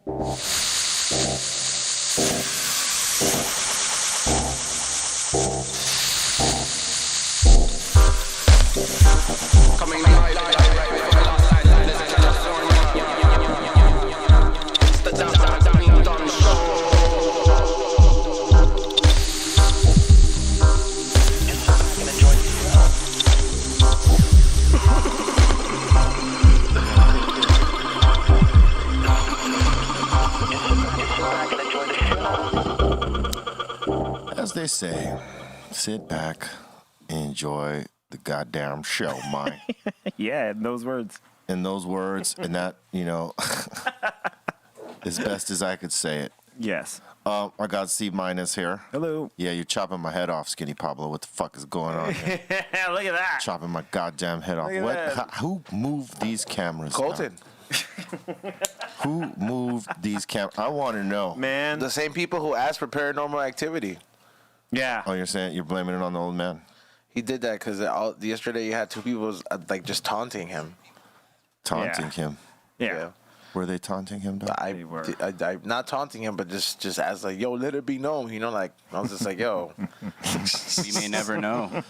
Coming live from the Los Angeles, California. It's the Greenthumb Show. As they say, sit back, enjoy the goddamn show, Mike. Yeah, in those words. In those words, and that, as best as I could say it. Yes. I got C minus here. Hello. Yeah, you're chopping my head off, Skinny Pablo. What the fuck is going on here? Look at that. Chopping my goddamn head off. Look at that. Who moved these cameras? Colton. Who moved these cameras? I want to know. Man. The same people who asked for Paranormal Activity. Yeah. Oh, you're saying you're blaming it on the old man? He did that because yesterday you had two people just taunting him. Taunting him? Yeah. Were they taunting him, though? I not taunting him, but just as like, yo, let it be known. Like, I was just like, yo. We may never know.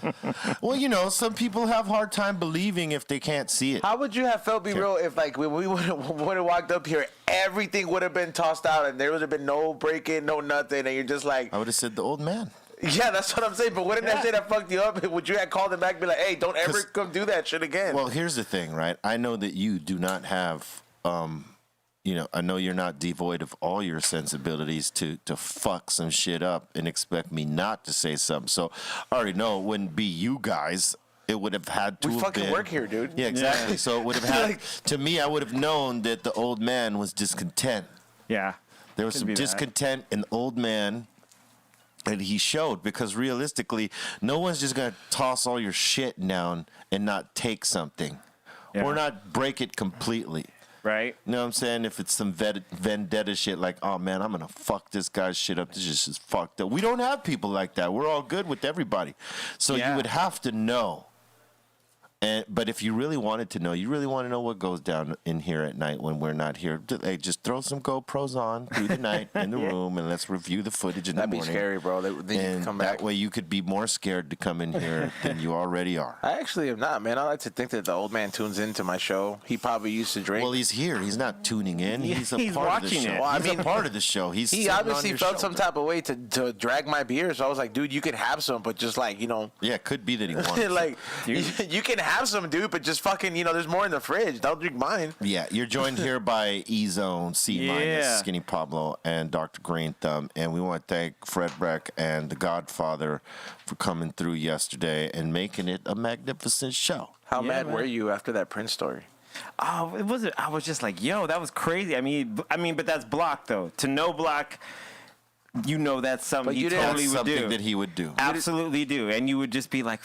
Well, some people have hard time believing if they can't see it. How would you have felt, be real, if like when we would have walked up here, everything would have been tossed out and there would have been no break-in, no nothing, and you're just like. I would have said the old man. Yeah, that's what I'm saying. But wouldn't that shit have fucked you up? Would you have called him back and be like, hey, don't ever come do that shit again? Well, here's the thing, right? I know that you do not have, I know you're not devoid of all your sensibilities to fuck some shit up and expect me not to say something. So I already know it wouldn't be you guys. It would have had to we have fucking been. work here, dude. Yeah, exactly. So it would have had, to me, I would have known that the old man was discontent. Yeah. There was some discontent in the old man. And he showed, because realistically, no one's just going to toss all your shit down and not take something or not break it completely. Right. You know what I'm saying? If it's some vendetta shit like, oh, man, I'm going to fuck this guy's shit up. This is fucked up. We don't have people like that. We're all good with everybody. So you would have to know. But if you really wanted to know, you really want to know what goes down in here at night when we're not here, hey, just throw some GoPros on through the night in the room and let's review the footage in the morning. That'd be scary, bro. Then you come back. That way you could be more scared to come in here than you already are. I actually am not, man. I like to think that the old man tunes into my show. He probably used to drink. Well, he's here. He's not tuning in. He's a part watching of the show. it. Well, he's a part of the show. He obviously felt some type of way to drag my beer. So I was like, dude, you can have some, but just like, Yeah, it could be that he wanted like, you can have some, dude, but just fucking, there's more in the fridge. Don't drink mine. Yeah, you're joined here by E-Zone, C-, Skinny Pablo, and Dr. Greenthumb. And we want to thank Fred Breck and The Godfather for coming through yesterday and making it a magnificent show. How mad were you after that Prince story? Oh, it wasn't. I was just like, yo, that was crazy. I mean, but that's Block, though. To know Block, that's something he totally would do. Something that he would do. Absolutely do. And you would just be like,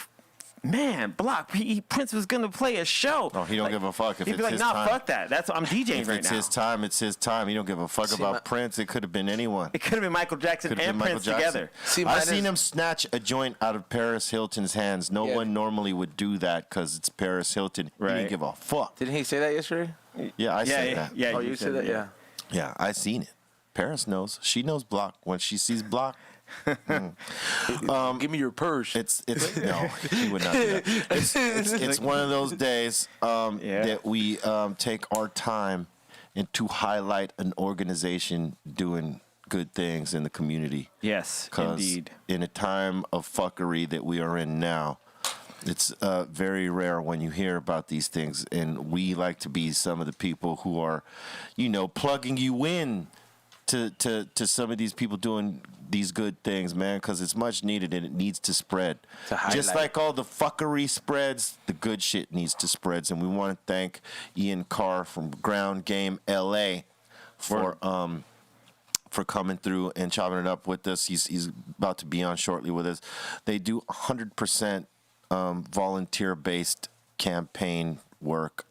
man, Block, Prince was going to play a show. Oh, he don't give a fuck if he'd it's be like, his nah, time. fuck that. That's what I'm DJing right now. If it's his time, it's his time. He don't give a fuck about Prince. It could have been anyone. It could have been Michael Jackson and Prince together. I've seen him snatch a joint out of Paris Hilton's hands. No one normally would do that because it's Paris Hilton. Right. He didn't give a fuck. Didn't he say that yesterday? Yeah, I said that. Yeah, you said that? Yeah. Yeah, I seen it. Paris knows. She knows Block. When she sees Block, give me your purse. It's no, he would not do that. It's one of those days that we take our time and to highlight an organization doing good things in the community. Yes, indeed. In a time of fuckery that we are in now, it's very rare when you hear about these things, and we like to be some of the people who are, plugging you in to some of these people doing these good things, man, because it's much needed and it needs to spread. Just like all the fuckery spreads, the good shit needs to spread. And we want to thank Ian Carr from Ground Game LA for coming through and chopping it up with us. He's about to be on shortly with us. They do 100% volunteer-based campaign work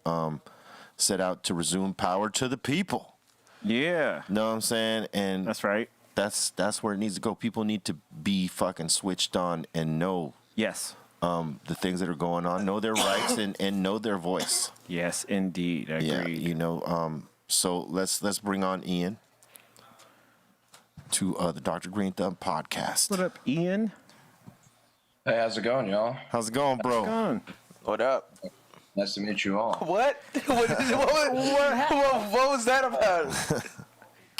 set out to resume power to the people. Yeah. Know what I'm saying? And that's right. That's where it needs to go. People need to be fucking switched on and know the things that are going on, know their rights and know their voice. Yes, indeed. I agree. So let's bring on Ian. to the Dr. Greenthumb podcast. What up, Ian? Hey, how's it going, y'all? How's it going, bro? Gone. What up? Nice to meet you all. What? What was that about?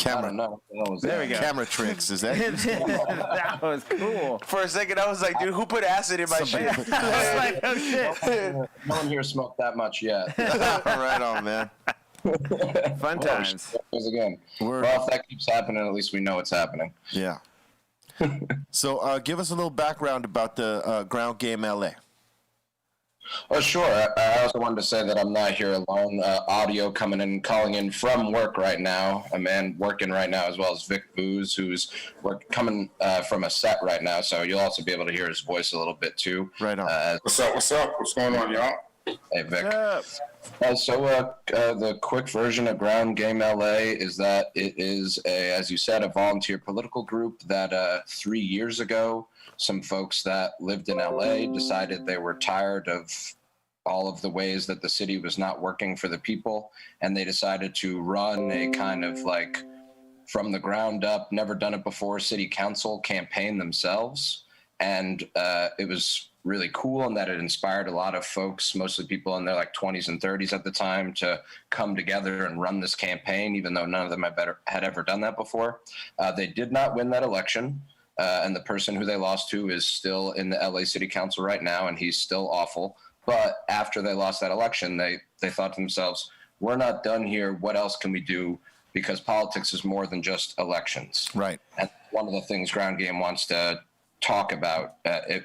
I don't know. There we go. Camera tricks. Is that you? That was cool. For a second, I was like, dude, who put acid in my shit? I was like, oh shit. No one here smoked that much yet. Right on, man. Fun times. Once again. We're- Well, if that keeps happening, at least we know it's happening. Yeah. So give us a little background about the Ground Game LA. Oh, sure. I also wanted to say that I'm not here alone. Audio calling in from work right now. A man working right now, as well as Vic Booz, who's coming from a set right now. So you'll also be able to hear his voice a little bit too. Right on. What's up? What's going on, y'all? Hey, Vic. The quick version of Ground Game LA is that it is, as you said, a volunteer political group that 3 years ago, some folks that lived in LA decided they were tired of all of the ways that the city was not working for the people, and they decided to run a kind of like from the ground up, never done it before, city council campaign themselves. And it was really cool in that it inspired a lot of folks, mostly people in their like 20s and 30s at the time, to come together and run this campaign, even though none of them had ever done that before. They did not win that election. And the person who they lost to is still in the LA City Council right now, and he's still awful. But after they lost that election, they thought to themselves, we're not done here. What else can we do? Because politics is more than just elections. Right. And one of the things Ground Game wants to talk about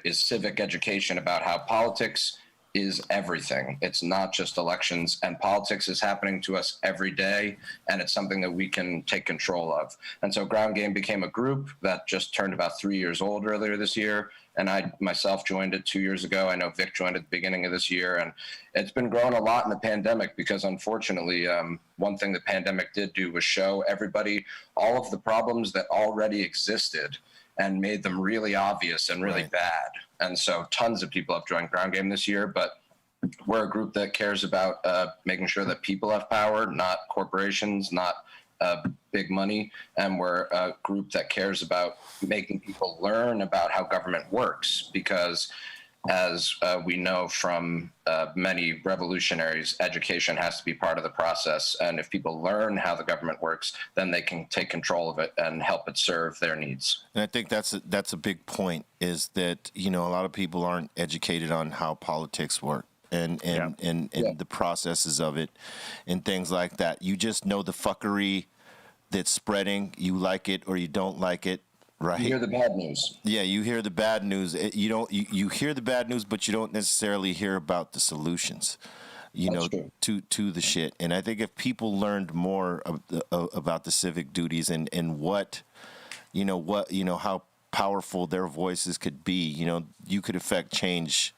is civic education about how politics is everything. It's not just elections, and politics is happening to us every day, and it's something that we can take control of. And so Ground Game became a group that just turned about 3 years old earlier this year, and I myself joined it 2 years ago. I know Vic joined at the beginning of this year, and it's been growing a lot in the pandemic because unfortunately, one thing the pandemic did do was show everybody all of the problems that already existed and made them really obvious and really bad. And so tons of people have joined Ground Game this year, but we're a group that cares about making sure that people have power, not corporations, not big money. And we're a group that cares about making people learn about how government works, because as we know from many revolutionaries, education has to be part of the process. And if people learn how the government works, then they can take control of it and help it serve their needs. And I think that's a big point, is that, you know, a lot of people aren't educated on how politics work and the processes of it and things like that. You just know the fuckery that's spreading. You like it or you don't like it. Right. You hear the bad news. Yeah, you hear the bad news. You hear the bad news, but you don't necessarily hear about the solutions, to the shit. And I think if people learned more about the civic duties and what how powerful their voices could be, you could affect change,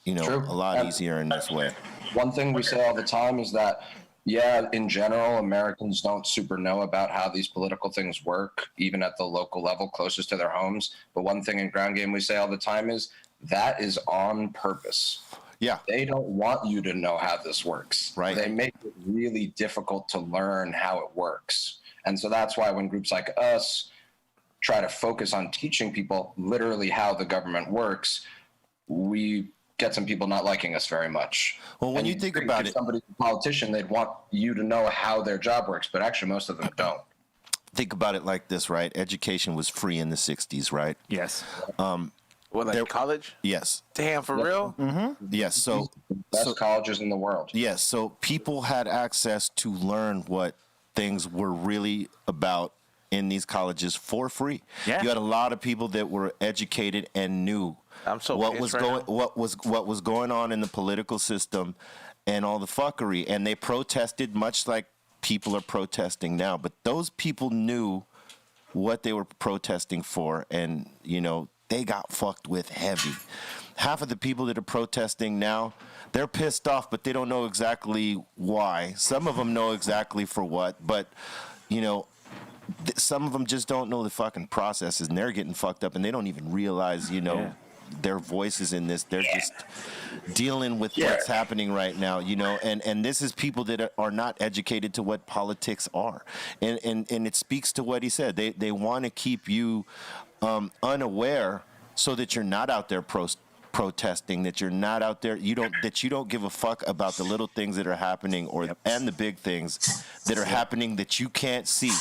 a lot easier in this way. One thing we say all the time is that, in general, Americans don't super know about how these political things work, even at the local level closest to their homes. But one thing in Ground Game we say all the time is that is on purpose. Yeah. They don't want you to know how this works. Right. They make it really difficult to learn how it works. And so that's why when groups like us try to focus on teaching people literally how the government works, we get some people not liking us very much. Well, when you think about it, somebody's a politician, they'd want you to know how their job works, but actually most of them don't. Think about it like this, right? Education was free in the 60s, right? Yes. College? Yes. Damn, for real? Mm-hmm. Yes. So best colleges in the world. Yes. So people had access to learn what things were really about in these colleges for free. Yeah. You had a lot of people that were educated and knew what was going on in the political system and all the fuckery, and they protested much like people are protesting now. But those people knew what they were protesting for, and they got fucked with heavy. Half of the people that are protesting now, they're pissed off, but they don't know exactly why. Some of them know exactly for what, but some of them just don't know the fucking processes, and they're getting fucked up, and they don't even realize, their voices in this. They're just dealing with what's happening right now, you know, and this is people that are not educated to what politics are. And it speaks to what he said. They want to keep you unaware so that you're not out there protesting, that you're not out there, you don't give a fuck about the little things that are happening and the big things that are happening that you can't see.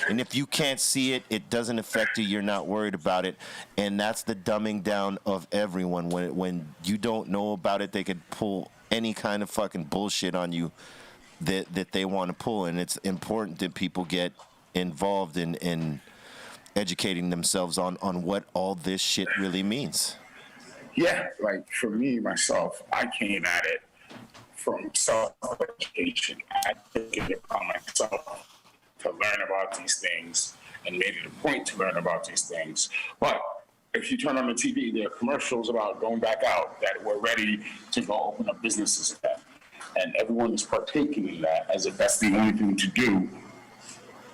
And if you can't see it, it doesn't affect you. You're not worried about it. And that's the dumbing down of everyone. When you don't know about it, they could pull any kind of fucking bullshit on you that they want to pull. And it's important that people get involved in educating themselves on what all this shit really means. Yeah, like for me, myself, I came at it from self-education. I took it upon myself to learn about these things and made it a point to learn about these things. But if you turn on the TV, there are commercials about going back out, that we're ready to go open up businesses again. And everyone is partaking in that as if that's the only thing to do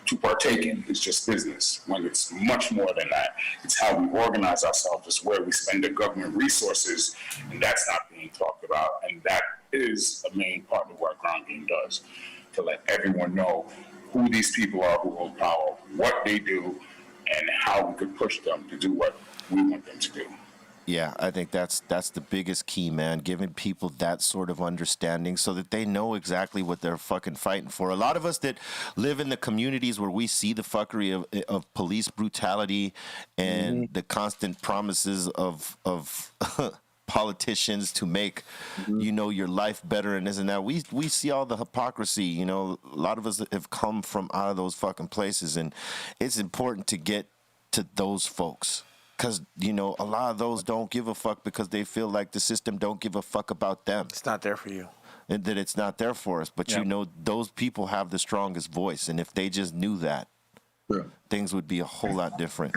to partake in. It's just business, when it's much more than that. It's how we organize ourselves. It's where we spend the government resources, and that's not being talked about. And that is a main part of what Ground Game does, to let everyone know who these people are who hold power, what they do, and how we could push them to do what we want them to do. Yeah, I think that's the biggest key, man, giving people that sort of understanding so that they know exactly what they're fucking fighting for. A lot of us that live in the communities where we see the fuckery of police brutality and the constant promises of politicians to make, you know, your life better and this and that. We see all the hypocrisy, you know. A lot of us have come from out of those fucking places, and it's important to get to those folks. Because, you know, a lot of those don't give a fuck because they feel like the system don't give a fuck about them. It's not there for you. And that it's not there for us. But, you know, those people have the strongest voice. And if they just knew that, things would be a whole lot different.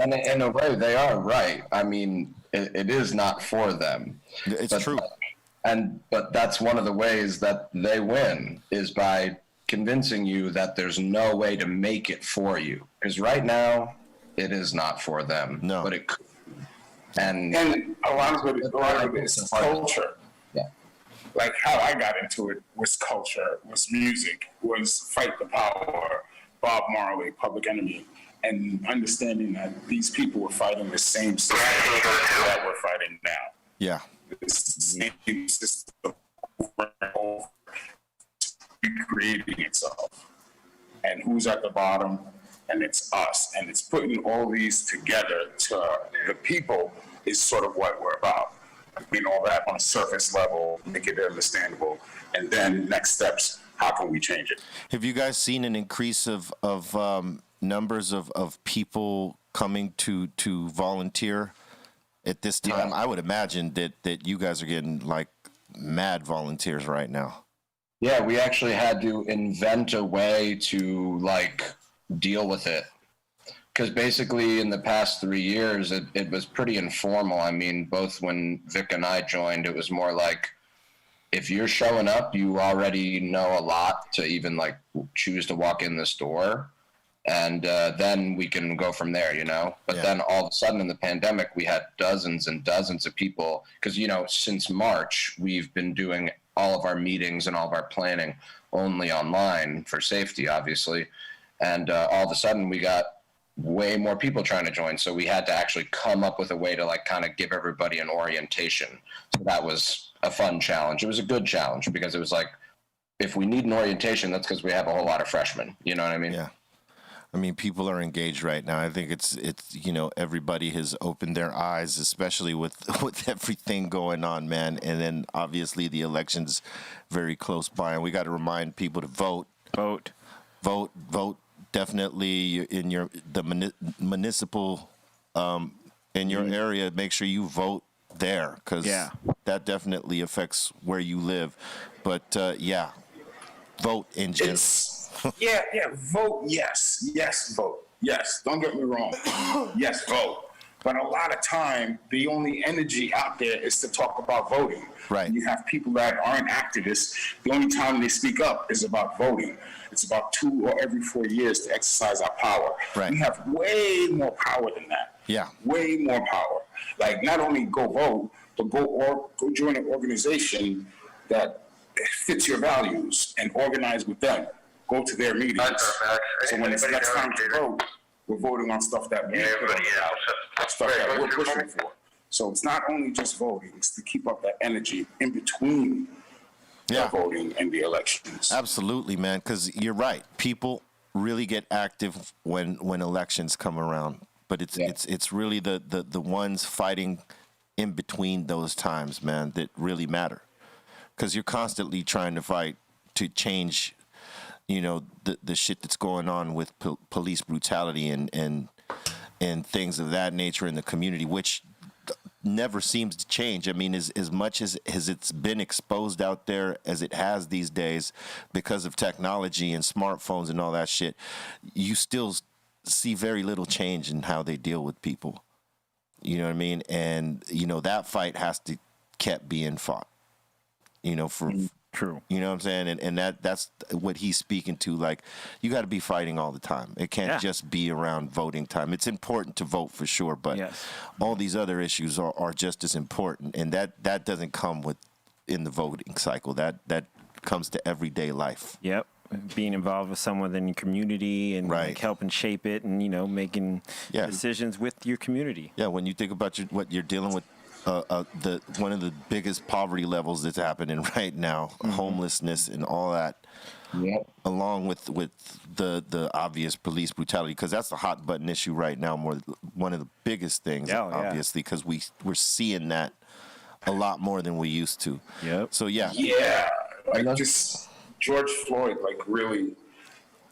And in a way, they are right. I mean, it is not for them. It's true. But that's one of the ways that they win, is by convincing you that there's no way to make it for you. Because right now, it is not for them. No. But it could. And a lot of it is culture. Yeah. Like how I got into it was culture, was music, was Fight the Power, Bob Marley, Public Enemy, and understanding that these people were fighting the same system that we're fighting now. Yeah. The same system recreating itself. And who's at the bottom? And it's us. And it's putting all these together to the people is sort of what we're about. You know, all that on a surface level, make it understandable. And then next steps, how can we change it? Have you guys seen an increase of numbers of people coming to volunteer at this time? Yeah. I would imagine that you guys are getting like mad volunteers right now. Yeah, we actually had to invent a way to like deal with it, because basically in the past 3 years it was pretty informal. I mean, both when Vic and I joined, it was more like, if you're showing up, you already know a lot to even like choose to walk in this door, and then we can go from there, you know. But then all of a sudden in the pandemic, we had dozens and dozens of people, because, you know, since March we've been doing all of our meetings and all of our planning only online for safety, obviously. And all of a sudden we got way more people trying to join. So we had to actually come up with a way to like kind of give everybody an orientation. So that was a fun challenge. It was a good challenge, because it was like, if we need an orientation, that's because we have a whole lot of freshmen. You know what I mean? Yeah. I mean, people are engaged right now. I think it's you know, everybody has opened their eyes, especially with everything going on, man. And then obviously the election's very close by, and we got to remind people to vote. Vote. Definitely in the municipal in your area. Make sure you vote there, because that definitely affects where you live. But vote in general. Vote. Yes, vote. Yes, don't get me wrong. Yes, vote. But a lot of time, the only energy out there is to talk about voting. Right. And you have people that aren't activists. The only time they speak up is about voting. It's about 2 or every 4 years to exercise our power. Right. We have way more power than that. Yeah. Way more power. Like, not only go vote, but go join an organization that fits your values and organize with them. Go to their meetings. So when it's next time to vote, we're voting on stuff that we stuff that we're pushing for. So it's not only just voting; it's to keep up that energy in between the voting and the elections. Absolutely, man. Because you're right. People really get active when elections come around, but it's really the ones fighting in between those times, man, that really matter. Because you're constantly trying to fight to change, the shit that's going on with police brutality and things of that nature in the community, which never seems to change. I mean, as much as it's been exposed out there as it has these days because of technology and smartphones and all that shit, you still see very little change in how they deal with people. You know what I mean? And, that fight has to kept being fought, for True. You know what I'm saying? And that's what he's speaking to. Like, you got to be fighting all the time. It can't just be around voting time. It's important to vote for sure, but all these other issues are just as important. And that doesn't come in the voting cycle. That comes to everyday life. Yep. Being involved with someone in your community and like helping shape it and, making decisions with your community. Yeah, when you think about what you're dealing with, one of the biggest poverty levels that's happening right now, homelessness and all that, along with the obvious police brutality, because that's a hot button issue right now, one of the biggest things, obviously, because we're seeing that a lot more than we used to. So like just George Floyd really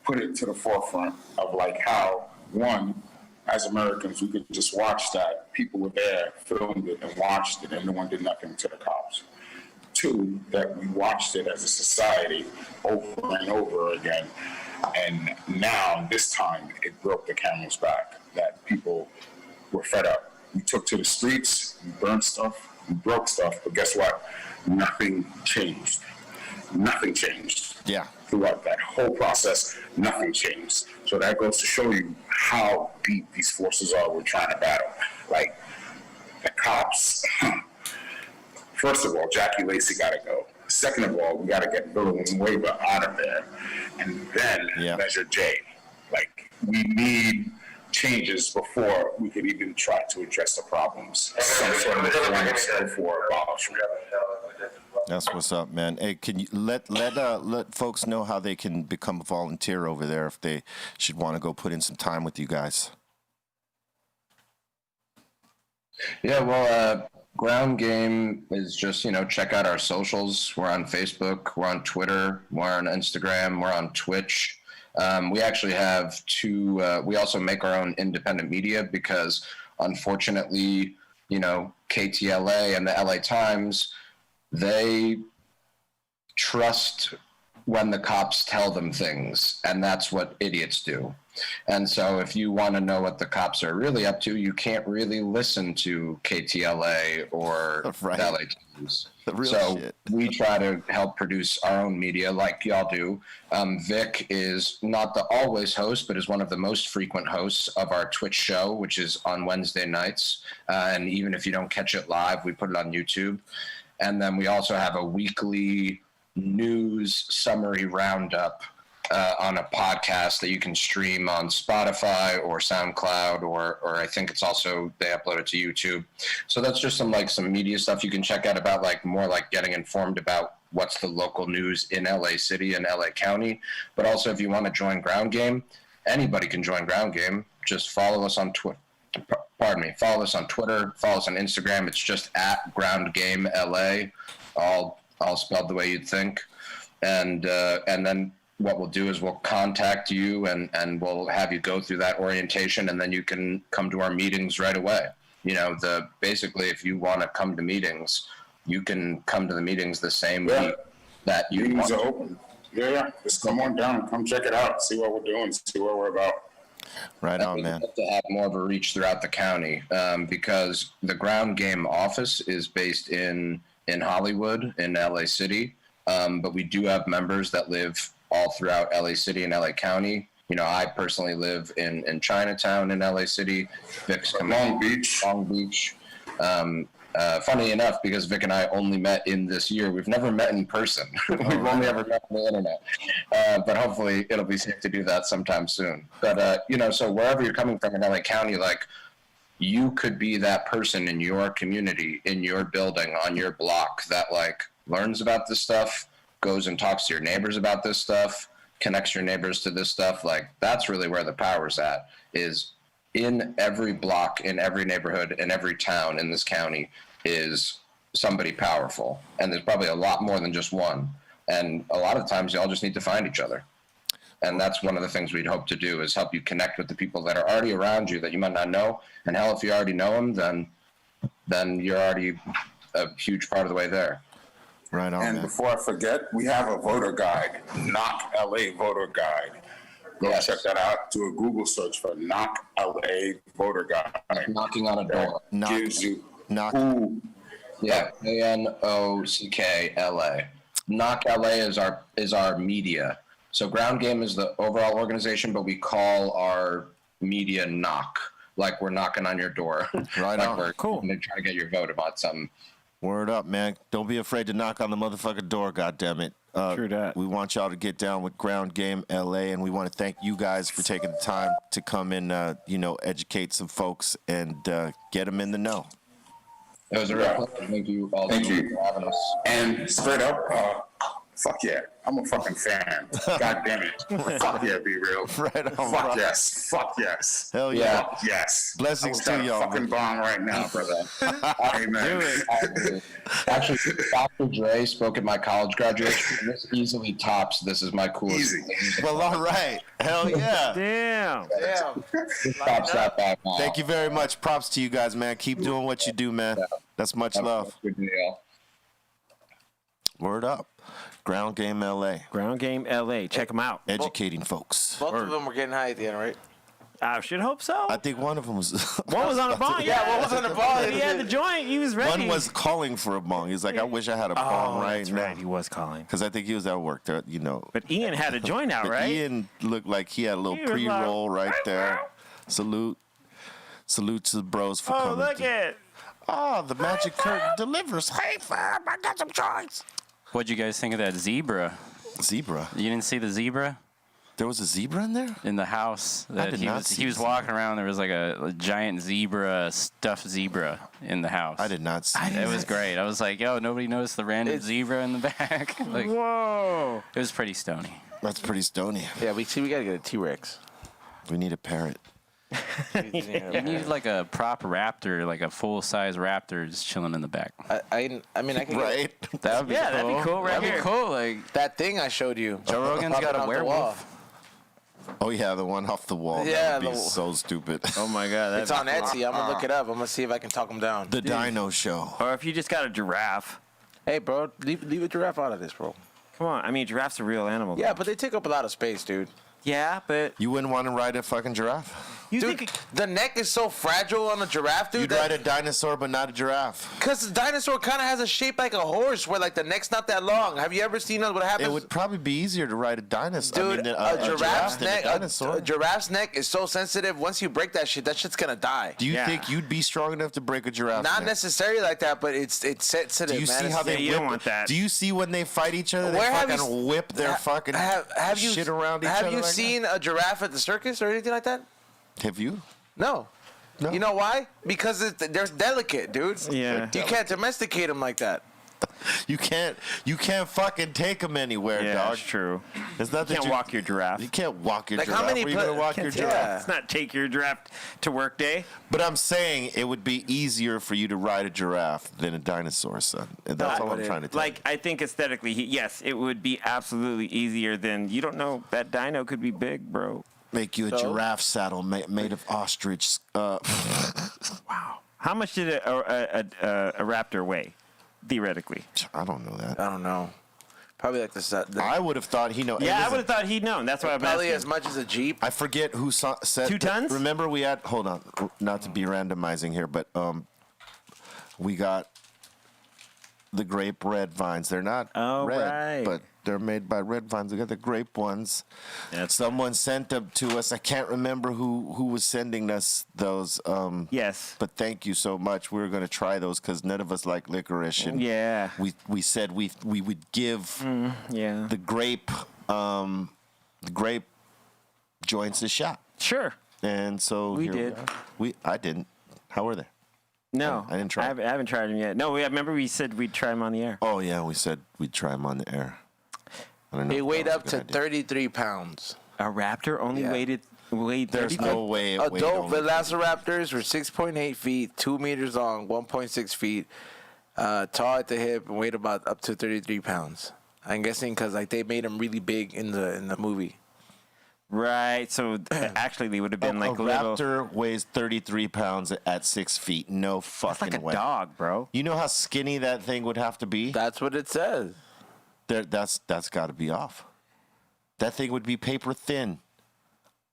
put it to the forefront of how one, as Americans, we could just watch that. People were there, filmed it, and watched it, and no one did nothing to the cops. Two, that we watched it as a society over and over again. And now, this time, it broke the camel's back, that people were fed up. We took to the streets, we burned stuff, we broke stuff, but guess what? Nothing changed. Nothing changed. Throughout that whole process, nothing changed. So that goes to show you how deep these forces are we're trying to battle. Like, the cops, first of all, Jackie Lacey got to go. Second of all, we got to get Bill and Weber out of there. And then Measure J. We need changes before we could even try to address the problems. Some sort of reforms before abolishment. That's what's up, man. Hey, can you let folks know how they can become a volunteer over there if they should want to go put in some time with you guys? Yeah, well, Ground Game is just, check out our socials. We're on Facebook, we're on Twitter, we're on Instagram, we're on Twitch. We actually have we also make our own independent media because, unfortunately, KTLA and the LA Times, they trust when the cops tell them things, and that's what idiots do. And so if you want to know what the cops are really up to, you can't really listen to KTLA or the LA Times. So we try to help produce our own media like y'all do. Vic is not the always host, but is one of the most frequent hosts of our Twitch show, which is on Wednesday nights. And even if you don't catch it live, we put it on YouTube. And then we also have a weekly news summary roundup on a podcast that you can stream on Spotify or SoundCloud, or I think it's also, they upload it to YouTube. So that's just some media stuff you can check out about more getting informed about what's the local news in LA City and LA County. But also if you want to join Ground Game, anybody can join Ground Game. Just follow us on Twitter. Follow us on Twitter, follow us on Instagram. It's just @GroundGameLA, all spelled the way you'd think. And then what we'll do is we'll contact you and we'll have you go through that orientation, and then you can come to our meetings right away. Basically, if you want to come to meetings, you can come to the meetings the same week that you meetings want. Are open. Just come on down, come check it out, see what we're doing, see what we're about. Right on, man. To have more of a reach throughout the county, because the Ground Game office is based in Hollywood, in LA City, but we do have members that live all throughout LA City and LA County. I personally live in Chinatown in LA City. Vic's Long Beach. Funny enough, because Vic and I only met in this year, we've never met in person. We've only ever met on the internet. But hopefully it'll be safe to do that sometime soon. But, so wherever you're coming from in LA County, like, you could be that person in your community, in your building, on your block that, like, learns about this stuff, goes and talks to your neighbors about this stuff, connects your neighbors to this stuff. Like, that's really where the power's at, is in every block, in every neighborhood, in every town in this county is somebody powerful. And there's probably a lot more than just one. And a lot of times y'all just need to find each other. And that's one of the things we'd hope to do, is help you connect with the people that are already around you that you might not know. And hell, if you already know them, then you're already a huge part of the way there. Right on, And man. before I forget, we have a voter guide, Knock LA Voter Guide. Go check that out. Do a Google search for Knock LA Voter Guide. Knocking on a door. Gives you Knock. who. Yeah, ANOCKLA. Knock LA is our media. So Ground Game is the overall organization, but we call our media Knock, like we're knocking on your door. Right like on. we're Cool. trying to get your vote about something. Word up, man. Don't be afraid to knock on the motherfucking door, goddammit. True that. We want y'all to get down with Ground Game LA, and we want to thank you guys for taking the time to come and, educate some folks and get them in the know. It was a real pleasure. Thank you all Thank you. for having us. And straight up, fuck yeah. I'm a fucking fan. God damn it. Fuck yeah, be real. Right on, Fuck bro. yes. Fuck yes. Hell yeah. Fuck yes. Blessings I to was y'all, fucking bro. bomb right now, brother. Amen. Actually, Dr. Dre spoke at my college graduation. And this easily tops "This Is My Coolest." Easy. Well, all right. Hell yeah. Damn. This tops that back now. Thank you very much. Props to you guys, man. Keep doing what you do, man. That's much love. Good deal. Word up. Ground Game LA. Ground Game LA. Check them out. Educating folks. Both of them were getting high at the end, right? I should hope so. I think one of them was. One was on a bong. Yeah, one was on the bong. He had the joint. He was ready. One was calling for a bong. He's like, I wish I had a bong right that's now. right. He was calling. Because I think he was at work there, But Ian had a joint out, But right? Ian looked like he had a little He was pre-roll like, right there. Salute to the bros for Oh, coming. look through. at. Oh, the magic curtain delivers. Hey, fam, I got some choice. What'd you guys think of that zebra? Zebra. You didn't see the zebra There was a zebra in there? in the house? That did not see he was the walking around. There was like a giant zebra, stuffed zebra in the house. I did not see It was great. I was like, yo, nobody noticed the random zebra in the back. Like, Whoa. it was pretty stony. That's pretty stony. Yeah, we gotta get a T-Rex. We need a parrot. You need like a prop raptor, like a full-size raptor just chilling in the back. I mean, I can Right? That would be Yeah, that'd be cool right That'd here. be cool. Like, get that thing I showed you. Joe Rogan's Popping got a off the werewolf. Oh, yeah, the one off the wall. Yeah, That would be the- so stupid. Oh my God. It's on Etsy. I'm gonna look it up. I'm gonna see if I can talk him down. The Dino Show. Or if you just got a giraffe. Hey, bro, leave a giraffe out of this, bro. Come on. I mean, giraffe's a real animal. Yeah, but they take up a lot of space, dude. Yeah, but You wouldn't want to ride a fucking giraffe? you Dude, think the neck is so fragile on a giraffe, dude. You'd ride a dinosaur, but not a giraffe. Because the dinosaur kind of has a shape like a horse, where like the neck's not that long. Have you ever seen what happens? It would probably be easier to ride a dinosaur. Dude, I mean, a giraffe's than a neck, dinosaur. a giraffe's neck is so sensitive. Once you break that shit's gonna die. Do you Yeah. think you'd be strong enough to break a giraffe? Not neck? necessarily like that, but it's sensitive. Do you man. see how It's- they you whip? don't want that. Do you see when they fight each other? They Where have you fucking whip their fucking have you shit around each other. Have you like seen a giraffe at the circus or anything like that? that? Have you? No. No. You know why? Because they're delicate, dude. Yeah. You can't domesticate them like that. You can't fucking take them anywhere, Yeah, dog. that's true. It's not You that can't walk your giraffe. You can't walk your Like, giraffe. how many Where you gonna pla- walk your Can't giraffe? Yeah. Let's not take your giraffe to work day. But I'm saying it would be easier for you to ride a giraffe than a dinosaur, son. And that's all I'm trying to tell Like, I think aesthetically, yes, it would be absolutely easier than, you don't know, that dino could be big, bro. you. Make you a giraffe saddle made of ostrich. How much did a raptor weigh, theoretically? I don't know that. I don't know. Probably like the I would have thought he know. Yeah, I would have thought he'd known. That's why I'm probably asking. as much as a Jeep. I forget who said 2 tons? Remember we had. Hold on, not to be randomizing here, but we got the grape red vines. They're not red, right. but they're made by red vines. We got the grape ones. Someone sent them to us. I can't remember who was sending us those. Yes. But thank you so much. We were going to try those because none of us like licorice. And Yeah. we said we would give Yeah. the grape joints a shot. Sure. And so We here did. I didn't. How were they? No, I didn't try I haven't tried them yet. No, remember we said we'd try them on the air. Oh yeah, we said we'd try them on the air. I don't know. They if weighed that up was to a good idea. 33 pounds. A raptor only Yeah. weighed There's 30 no way. it weighed Adult only- velociraptors were 6.8 feet, 2 meters long, 1.6 feet, tall at the hip, and weighed about up to 33 pounds. I'm guessing because like they made them really big in the movie. Right. So actually, they would have been a like a little. raptor weighs 33 pounds at 6 feet. No fucking It's like a way. dog, bro. You know how skinny that thing would have to be? That's what it says. That's got to be off. That thing would be paper thin.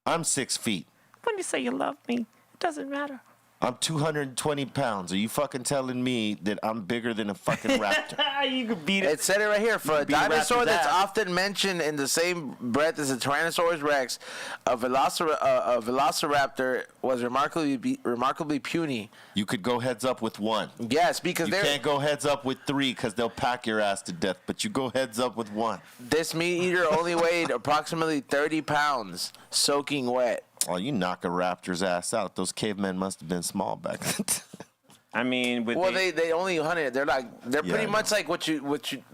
I'm 6 feet. When you say you love me, it doesn't matter. I'm 220 pounds. Are you fucking telling me that I'm bigger than a fucking raptor? You could beat It said it right here. For a beat a dinosaur raptor's that's ass. often mentioned in the same breath as a Tyrannosaurus Rex, a velociraptor was remarkably puny. You could go heads up with one. Yes, because You can't go heads up with three because they'll pack your ass to death. But you go heads up with one. this meat eater only weighed approximately 30 pounds, soaking wet. Oh, you knock a raptor's ass out. Those cavemen must have been small back then. I mean, with Well, they only hunted. They're Yeah, pretty I much like what you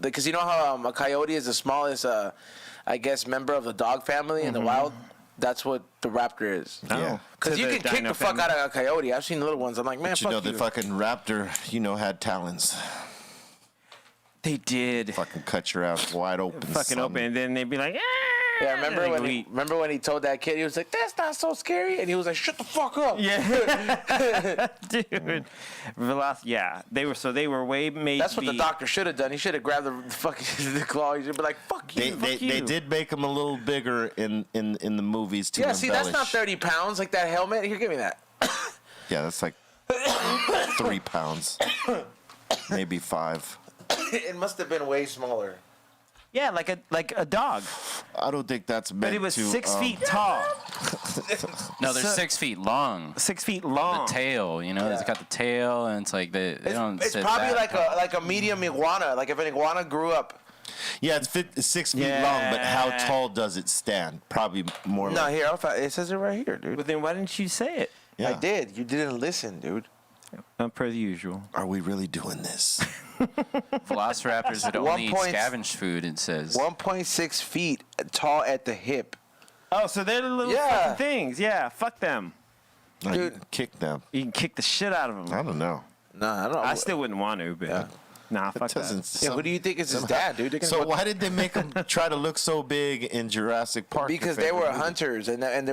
because you know how a coyote is the smallest I guess member of the dog family in the wild. That's what the raptor is. Yeah. Because To you the can kick dino the fuck family. out of a coyote. I've seen little ones. I'm like, man, But you know, fuck the you. fucking raptor, had talons. They did. Fucking cut your ass wide open. Fucking son. open, and then they'd be like, Yeah, remember and when they he eat. remember when he told that kid, he was like, "That's not so scary," and he was like, "Shut the fuck up." Yeah, dude. Yeah, they were way made. That's to what the be- doctor should have done. He should have grabbed the fucking the claw. He should be like, "Fuck you." They did make them a little bigger in the movies to Yeah, see, that's not embellish. 30 pounds like that helmet. Here, give me that. Yeah, that's like 3 pounds, maybe 5. It must have been way smaller. Yeah, like a dog, I don't think that's meant but it was to, 6 feet tall, No, they're So- 6 feet long. 6 feet The long. tail, it's got the tail, and it's like they don't. It's sit probably that like a medium iguana. Like if an iguana grew up. Yeah, it's 6 feet Yeah. long, but how tall does it stand? Probably more No, like... here, it says it right here, dude. But then why didn't you say it? Yeah. I did. You didn't listen, dude. Per usual. Are we really doing this? Velociraptors would only eat 1 scavenged food. It says. 1.6 feet tall at the hip. Oh, so they're the little Yeah. fucking things. Yeah, fuck them. No, you Dude. can kick them. You can kick the shit out of them. I don't know. Nah, I don't know. I still wouldn't want to, but nah, fuck that. Doesn't Yeah, who do you think is his dad, dude? They're gonna So go- why did they make them try to look so big in Jurassic Park? Because your they were favorite movie? hunters and they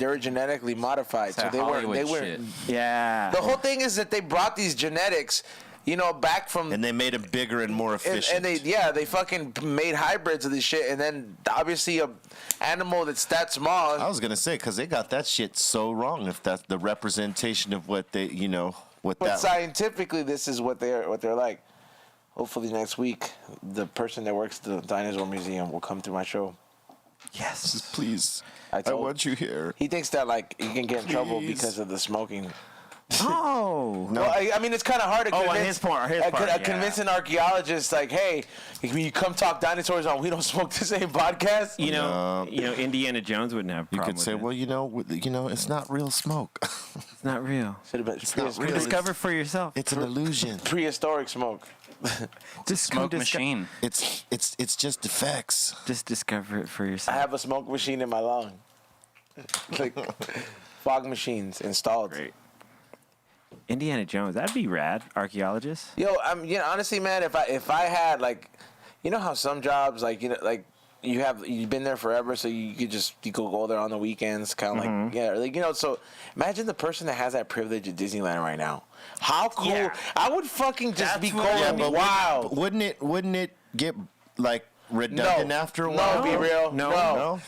were genetically modified, so that they weren't. Hollywood They shit. weren't. Yeah. The whole thing is that they brought these genetics, back from. And they made them bigger and more efficient. And they fucking made hybrids of this shit, and then obviously a animal that's that small. I was gonna say because they got that shit so wrong. If that's the representation of what they, what But that. scientifically, this is what they're like. Hopefully next week, the person that works at the Dinosaur Museum will come to my show. Yes. Please, I I told- want you here. He thinks that like he can get in trouble Please. because of the smoking. Oh. No. Well, I mean, it's kind of hard to Oh, on convince, his part, a yeah. convincing archaeologist like, hey, when you come talk dinosaurs on We Don't Smoke the Same podcast. You know, Indiana Jones wouldn't have a You problem could say, with it. well, it's not real smoke. It's not real. Should have been not real. Discover for yourself. It's an illusion. prehistoric smoke. Just Smoke machine. It's just effects. Just discover it for I yourself. have a smoke machine in my lung. Like fog machines installed. Great. Indiana Jones, that'd be rad. Archaeologist. Yo, honestly, man, if I had like, how some jobs like you've been there forever, so you go there on the weekends, kind of like So imagine the person that has that privilege at Disneyland right now. How cool! Yeah. I would fucking just That's be what- going Yeah, but wild. Wouldn't it get like redundant after a while? No, be real. No. No.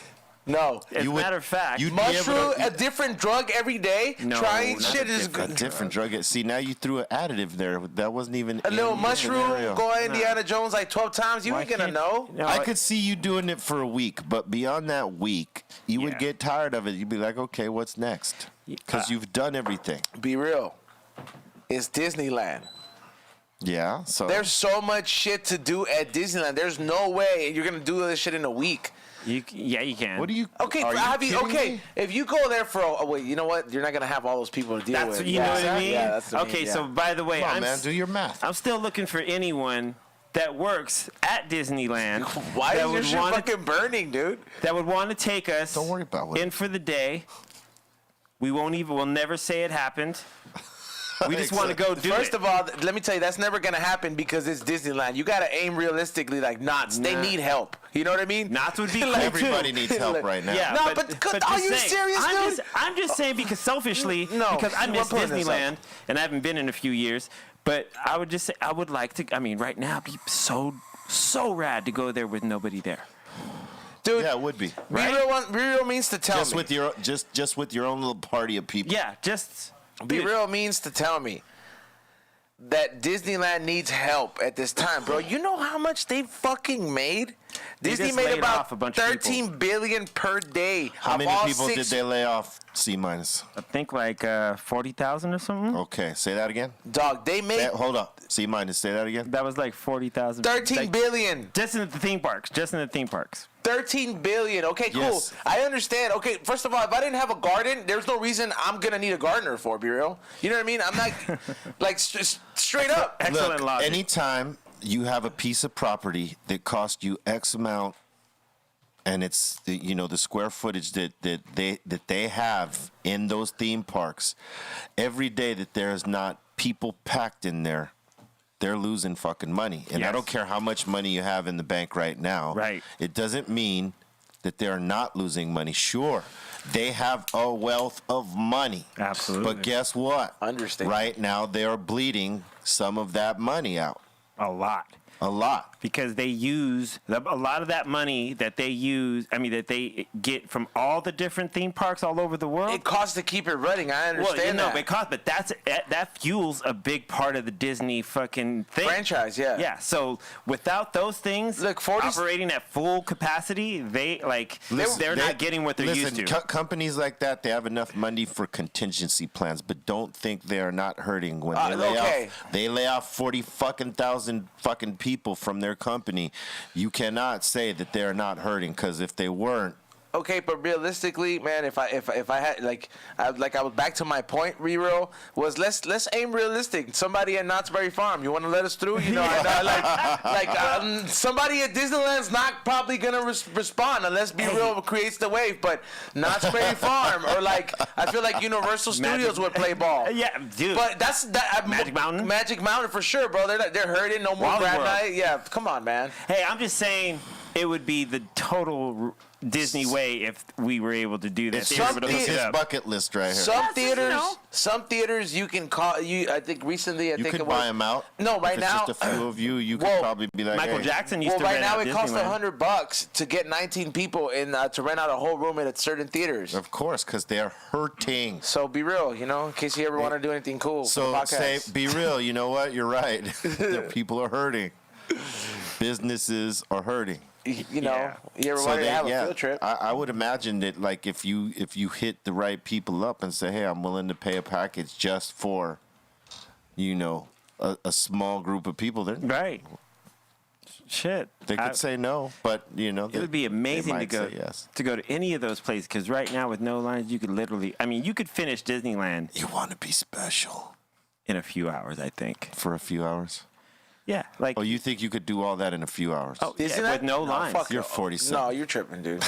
No. As a matter of fact, you'd be able Mushroom, to- a different drug every day. No, Trying not shit a is A good. different drug. See, now you threw an additive there. That wasn't even A little in the mushroom, scenario. go Indiana Jones like 12 times. You Why ain't gonna can't- know. No, I could see you doing it for a week, but beyond that week, you would Yeah. get tired of it. You'd be like, okay, what's next? Because you've done everything. Be real. It's Disneyland. Yeah. So There's so much shit to do at Disneyland. There's no way you're gonna do this shit in a week. you can. what do you? Okay, are you Javi, kidding okay. me? If you go there for wait, you know what? You're not gonna have all those people to deal That's with. what you know what I mean. Yeah, that's what I okay, mean, so yeah. by the way, Come on, I'm man, do your math. I'm still looking for anyone that works at Disneyland. Why that is your would shit wanna- fucking burning, dude? that would want to take us Don't worry about it. in for the day. We'll never say it happened. We just want to go do First it. of all, let me tell you, that's never gonna happen because it's Disneyland. You gotta aim realistically, like Knots. They Nah. need help. You know what I mean? Knots would be cool Like, Everybody too. needs help right now. Yeah, No, but are just you saying, serious, dude? I'm just saying because selfishly, No, because I we're miss pulling this up. Disneyland and I haven't been in a few years. But I would just say I would like to. I mean, right now, it'd be so rad to go there with nobody there. Dude, Yeah, it would be. be real means to tell Just me. with your just with your own little party of people. Yeah, just Be dude, real means to tell me that Disneyland needs help at this time, bro. You know how much they fucking made? They Disney just made laid about off a bunch of people. 13 billion per day. How of many all people did they lay off? C minus. I think like 40,000 or something. Okay, say that again. Dog, they made Hold up. C minus. Say that again. That was like 40,000. 13 like, billion. just in the theme parks. 13 billion. Okay, cool. Yes. I understand. Okay, first of all, if I didn't have a garden, there's no reason I'm gonna need a gardener for, be real. You know what I mean? I'm not like straight up. Excellent Look, logic. anytime you have a piece of property that cost you X amount, and it's the square footage that they have in those theme parks, every day that there's not people packed in there, they're losing fucking money. And I Yes. don't care how much money you have in the bank right now. Right. It doesn't mean that they're not losing money. Sure, they have a wealth of money. Absolutely. But guess what? Understand. Right now, they're bleeding some of that money out. A lot. A lot. Because they use a lot of that money that they use. I mean, that they get from all the different theme parks all over the world. It costs to keep it running. I understand that. But that fuels a big part of the Disney fucking thing. Franchise, yeah. Yeah. So without those things, Look, 40 operating at full capacity, they're not getting what they're used to. Companies like that, they have enough money for contingency plans, but don't think they are not hurting when they lay okay. off. They lay off 40,000 fucking people from their company. You cannot say that they're not hurting, because if they weren't, Okay, but realistically, man, if I had I was back to my point, real was let's aim realistic. Somebody at Knott's Berry Farm, you want to let us through? You know, somebody at Disneyland's not probably gonna respond unless Be Real creates the wave. But Knott's Berry Farm or I feel like Universal Studios would play ball. Yeah, dude. But that's Magic Mountain? Magic Mountain for sure, bro. They're hurting. No more Wally grab World. night. Yeah, come on, man. Hey, I'm just saying it would be the total Disney way if we were able to do that. it's They were able to hook his it up. bucket list right here. Some theaters you can call you. I think recently you could buy them out. No, right if now it's just a few of you, you could Well, probably be like, Michael hey, Jackson used Well, to right rent now out it costs Disneyland. $100 to get 19 people in to rent out a whole room at certain theaters. Of course, because they're hurting. So be real, in case you ever want to do anything cool. for So the say, podcast. be real. You know what? You're right. The people are hurting. Businesses are hurting. you know, Yeah. you ever wanted to have a field trip? I would imagine that if you hit the right people up and say, hey, I'm willing to pay a package just for, a small group of people, then Right. Shit. they could say no, but it would be amazing to might go say yes. to go to any of those places because right now with no lines, you could literally. I mean, you could finish Disneyland You want to be special in a few hours. I think. for a few hours. Yeah. Like. Oh, you think you could do all that in a few hours? Oh, yeah, Disneyland? with no lines. fuck You're no. 47. No, you're tripping, dude.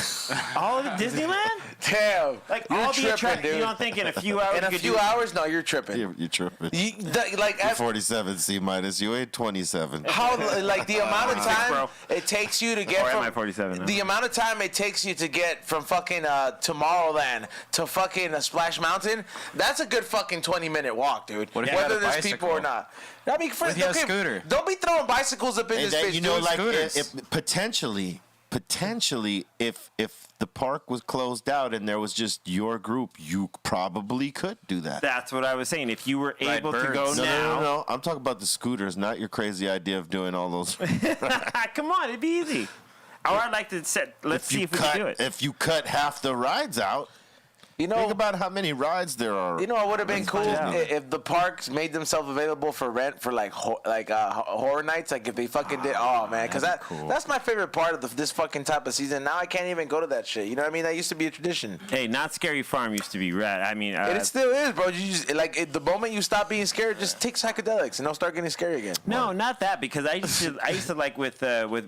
All of Disneyland? Damn. Like you're all the tripping, attractions. dude. You don't think in a few hours? In you a could few do- hours? No, you're tripping. You're tripping. You're 47 C minus. You ain't 27. How the amount of time bro. it takes you to get Or am from I 47 now? the amount of time it takes you to get from fucking Tomorrowland to fucking Splash Mountain, that's a good fucking 20-minute walk, dude. What if you Whether had a there's people or bicycle? not. I mean, if you had a scooter? Don't be throwing bicycles up in And this that, bitch, dude. like scooters. if potentially potentially, if the park was closed out and there was just your group, you probably could do that. That's what I was saying. If you were able to birds. go now. No. I'm talking about the scooters, not your crazy idea of doing all those. Come on, it'd be easy. Or I'd like to set. Let's see if we can do it. If you cut half the rides out, You know, think about how many rides there are. You know what would have been cool find out. if the parks made themselves available for rent for like horror nights. Like if they fucking did, oh man, because that's my favorite part of this fucking type of season. Now I can't even go to that shit. You know what I mean? That used to be a tradition. Hey, Not Scary Farm used to be rad. I mean, And it still is, bro. You just the moment you stop being scared, just take psychedelics and they'll start getting scary again. no, not that, because I used to like with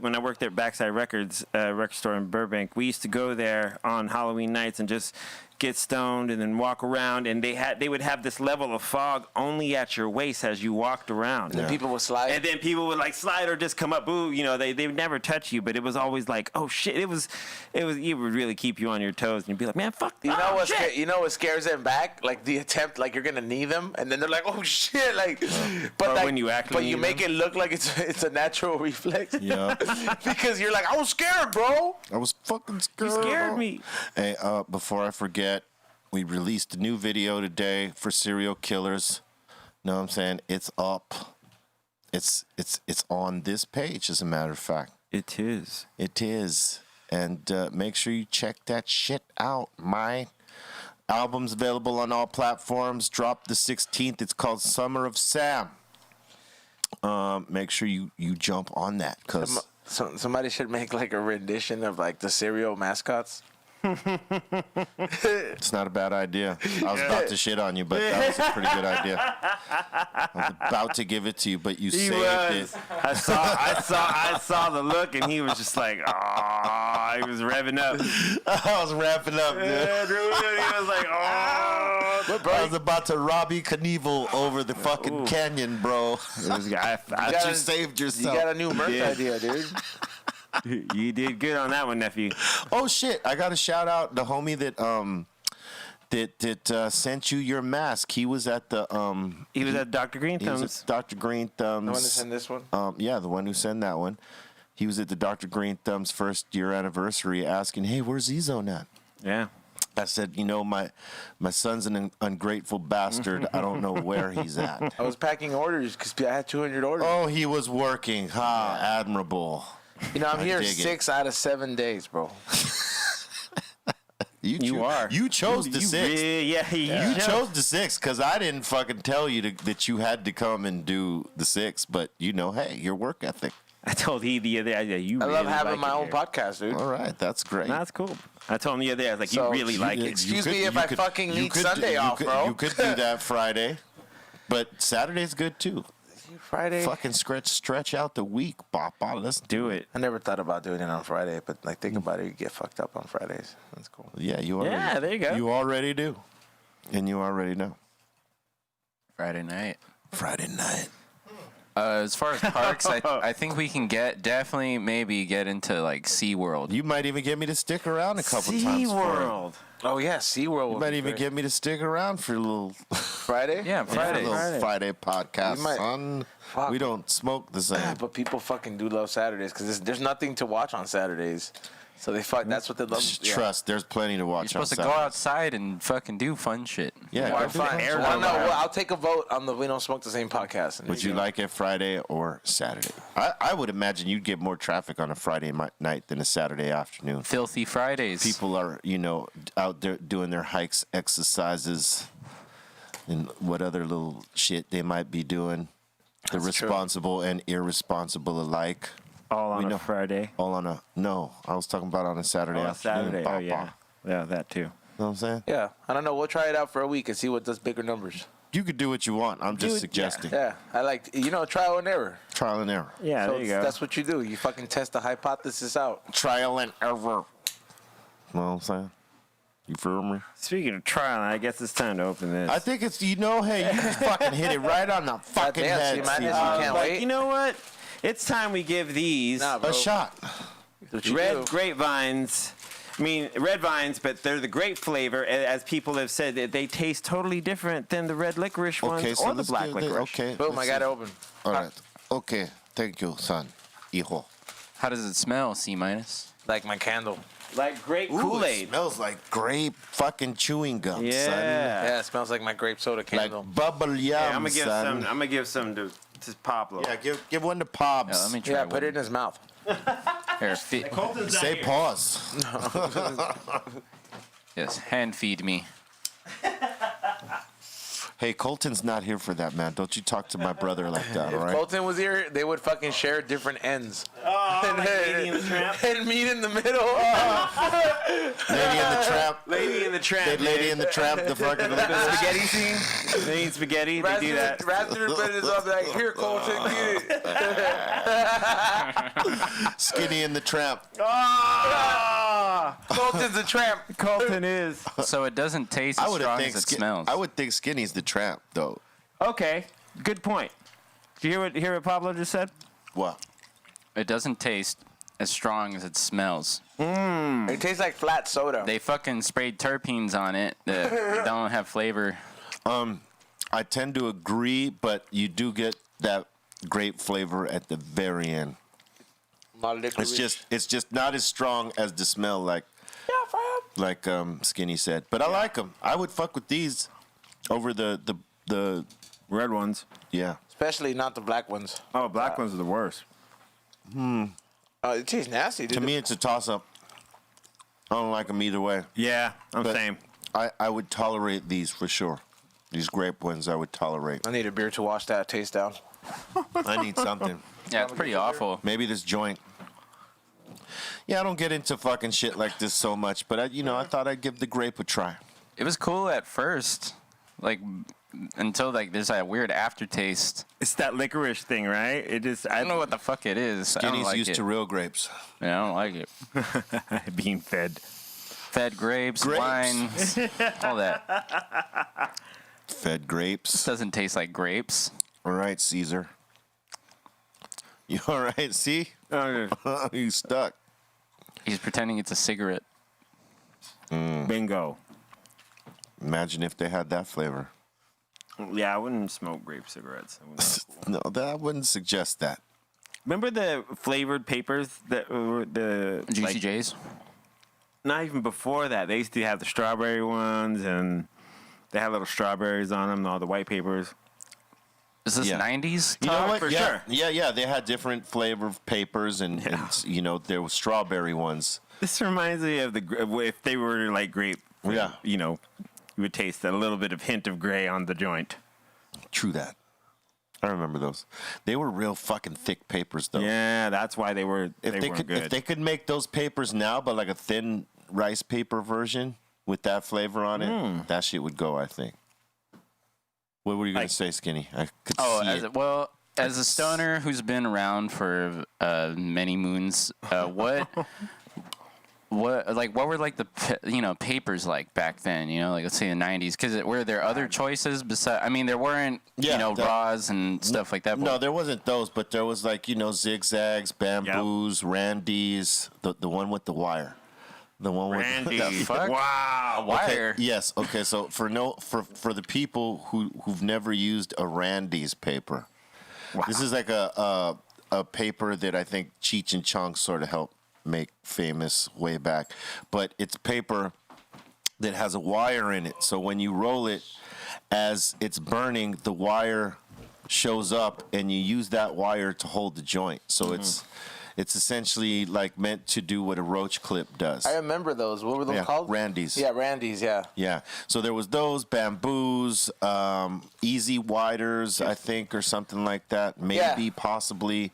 when I worked there at Backside Records record store in Burbank. We used to go there on Halloween nights and just get stoned and then walk around, and they would have this level of fog only at your waist as you walked around. And people would slide. And then people would like slide or just come up, boo. You know, they would never touch you, but it was always like, oh shit. It was. It would really keep you on your toes, and you'd be like, man, fuck. You know oh, what? shit. You know what scares them back? Like the attempt, like you're gonna knee them, and then they're like, "Oh shit!" Like, but Or like, when you actually but you knee make them. it look like it's a natural reflex. Yeah. Because you're like, "I was scared, bro." I was fucking scared. You scared me. Hey, before I forget, we released a new video today for serial killers. Know what I'm saying? It's up. It's on this page, as a matter of fact. It is. It is. And make sure you check that shit out. My album's available on all platforms. Dropped the 16th. It's called Summer of Sam. Make sure you jump on that, because Somebody should make like a rendition of like the cereal mascots. it's not a bad idea. I was about to shit on you, but that was a pretty good idea. I was about to give it to you, but you saved it. I saw the look, and he was just like, oh, he was revving up. I was wrapping up, dude. Yeah, dude, he was like, oh. I was about to Robbie Knievel over the fucking canyon, bro. I You saved yourself. You got a new merch idea, dude. You did good on that one, nephew. Oh shit! I got to shout out the homie that sent you your mask. He was at the He was at Dr. he was Greenthumb's. at Dr. Greenthumb's. The one that sent this one. Yeah, the one who sent that one. He was at the Dr. Greenthumb's first year anniversary, asking, "Hey, where's Ezone at?" Yeah. I said, "You know, my son's an ungrateful bastard. I don't know where he's at." I was packing orders because I had 200 orders. Oh, he was working. Admirable. You know, I'm I here dig it. 6 out of 7 days, bro. You are. You chose the 6. You chose the 6 because I didn't fucking tell you that you had to come and do the 6. But hey, your work ethic. I told he the other day, you I really love having like my it own here. podcast, dude. All right, that's great. That's cool. I told him the other day, I was like, So, you really like it. Excuse me if I fucking need Sunday off, bro. You could do that Friday, but Saturday's good too. Friday. Fucking stretch out the week, Papa. Let's Do it. I never thought about doing it on Friday, but like think about it, you get fucked up on Fridays. That's cool. Yeah, you already. Yeah, there you go. You already do, and you already know. Friday night. Friday night. As far as parks, I think we can maybe get into like SeaWorld. You might even get me to stick around a couple times. For it. SeaWorld. Oh yeah, SeaWorld. You might even get me to stick around for a little Friday. Yeah, Friday. Friday podcast, You might- son. Fuck. We don't smoke the same. But people fucking do love Saturdays because there's nothing to watch on Saturdays, so they fuck. That's what they love. Yeah. Trust, there's plenty to You're watch. supposed to on go Saturdays. outside and fucking do fun shit. Yeah, Well, go do fine. that. Well, no, I'll take a vote on the We Don't Smoke the Same podcast. And Would you like it Friday or Saturday? I would imagine you'd get more traffic on a Friday night than a Saturday afternoon. Filthy Fridays. People are, out there doing their hikes, exercises, and what other little shit they might be doing. The That's true. responsible and irresponsible alike. All on We a know. Friday. All on no, I was talking about on a Saturday On a afternoon. Saturday. Bah, Oh, yeah. Yeah, that too. You know what I'm saying? Yeah, I don't know. We'll try it out for a week and see what does bigger numbers. You could do what you want. I'm just Dude, suggesting. Yeah, I like trial and error. Trial and error. Yeah, So there you go. that's what you do. You fucking test the hypothesis out. Trial and error. You know what I'm saying? You feel me? Speaking of trial, I guess it's time to open this. I think it's, hey, you just fucking hit it right on the fucking Goddamn, head. see, man, Caesar. you can't Like, wait. you know what? It's time we give these Nah, bro. A shot. That's what you red do. grapevines. I mean, red vines, but they're the grape flavor. As people have said, that they taste totally different than the red licorice ones or the let's black give it- licorice. Okay. Boom! I let's got it see. open. All right. Okay. Thank you, son. Hijo. How does it smell, C-? Like my candle. Like grape Ooh, it Kool-Aid. smells like grape fucking chewing gum, son. Yeah, it smells like my grape soda Like candle. bubble yum, Yeah, I'm gonna give son. some. I'm gonna give some to Pablo. Yeah, give one to Pobs. Yeah, let me try Yeah, one. put it in his mouth. Here, Colton's Say pause. yes, hand feed me. Hey, Colton's not here for that, man. Don't you talk to my brother like that, all If right? Colton was here, they would fucking share different ends. Oh, like Lady in the Tramp. And meet in the middle. Lady in the Tramp. Lady in the Tramp. That Lady in the Tramp, the fucking The spaghetti scene. They eat spaghetti. They do that. Raptor put it up like, here, Colton, get it. Skinny in the Tramp. Oh! Colton's a tramp. Colton is. So it doesn't taste as strong as it smells. I would think Skinny's the Tramp, though. Okay, good point. Did you hear what Pablo just said? What? It doesn't taste as strong as it smells. It tastes like flat soda. They fucking sprayed terpenes on it that don't have flavor. I tend to agree, but you do get that grape flavor at the very end. It's just not as strong as the smell, like Skinny said. But I like them. I would fuck with these over the Red ones. yeah. Especially not the black ones. Oh, black ones are the worst. It tastes nasty, dude. To me, it's a toss up. I don't like them either way. Yeah, I'm But same. I would tolerate these for sure. These grape ones I would tolerate. I need a beer to wash that taste down. I need something. Yeah, it's pretty awful. Maybe this joint. Yeah, I don't get into fucking shit like this so much, but I thought I'd give the grape a try. It was cool at first, like until like there's that weird aftertaste. It's that licorice thing, right? It just I don't know what the fuck it is. I don't Skinny's like used it. to real grapes. Yeah, I don't like it. being fed. Fed grapes, wine, all that. Fed grapes. Doesn't taste like grapes. All right, Caesar. You all right? See? You stuck. He's pretending it's a cigarette. Bingo. Imagine if they had that flavor. Yeah, I wouldn't smoke grape cigarettes. No, I wouldn't suggest that. Remember the flavored papers that were the Juicy J's. Not even before that. They used to have the strawberry ones, and they had little strawberries on them. All the white papers. Is this Yeah. 90s? You know what? For yeah, sure. Yeah. They had different flavor papers, and there were strawberry ones. This reminds me of if they were like grape. Yeah. You would taste a little bit of hint of gray on the joint. True that. I remember those. They were real fucking thick papers, though. Yeah, that's why they were. If they weren't good. could make those papers now, but like a thin rice paper version with that flavor on it, that shit would go. I think. What were you gonna say, Skinny? I could see it. As a stoner who's been around for many moons, what were like the papers like back then? Like let's say the 90s, because were there other choices besides? I mean, there weren't raws and stuff like that. No, there wasn't those, but there was like zigzags, bamboos, Randy's, the one with the wire. The one with Randy. the fuck? Wow. Wire. Okay, yes. Okay. So for the people who've never used a Randy's paper, this is like a paper that I think Cheech and Chong sort of helped make famous way back. But it's paper that has a wire in it. So when you roll it, as it's burning, the wire shows up, and you use that wire to hold the joint. So it's essentially like meant to do what a roach clip does. I remember those. What were those called? Randy's. Yeah, Randy's, yeah. Yeah. So there was those bamboos, easy widers, I think, or something like that. Maybe, possibly.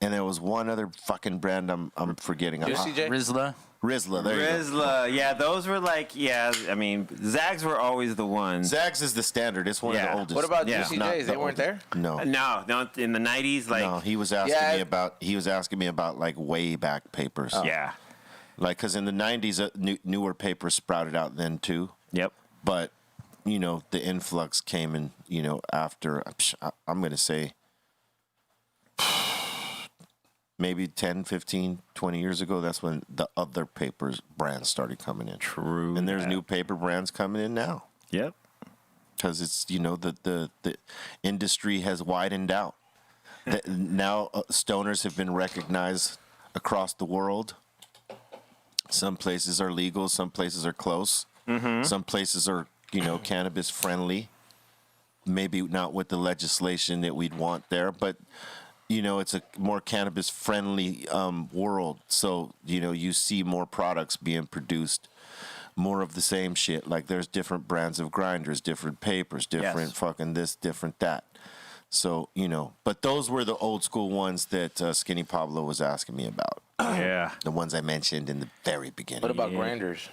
And there was one other fucking brand I'm forgetting. Juicy J? Rizla. There you go. Rizla. Yeah, those were like, I mean, Zags were always the ones. Zags is the standard. It's one of the oldest. What about Yeah. Juicy Not J's? the They weren't there? No. No, in the 90s, like, No, he was asking me about like way back papers. yeah. Like, because in the 90s, newer papers sprouted out then too. Yep. But, the influx came in, after, I'm going to say, maybe 10, 15, 20 years ago. That's when the other papers brands started coming in. True. And there's new paper brands coming in now. Yep. Because it's, the industry has widened out. Now stoners have been recognized across the world. Some places are legal. Some places are close. Some places are, cannabis friendly. Maybe not with the legislation that we'd want there, but it's a more cannabis friendly world. So you see more products being produced, more of the same shit. Like there's different brands of grinders, different papers, different fucking this, different that. So but those were the old school ones that Skinny Pablo was asking me about. Yeah. The ones I mentioned in the very beginning. What about grinders?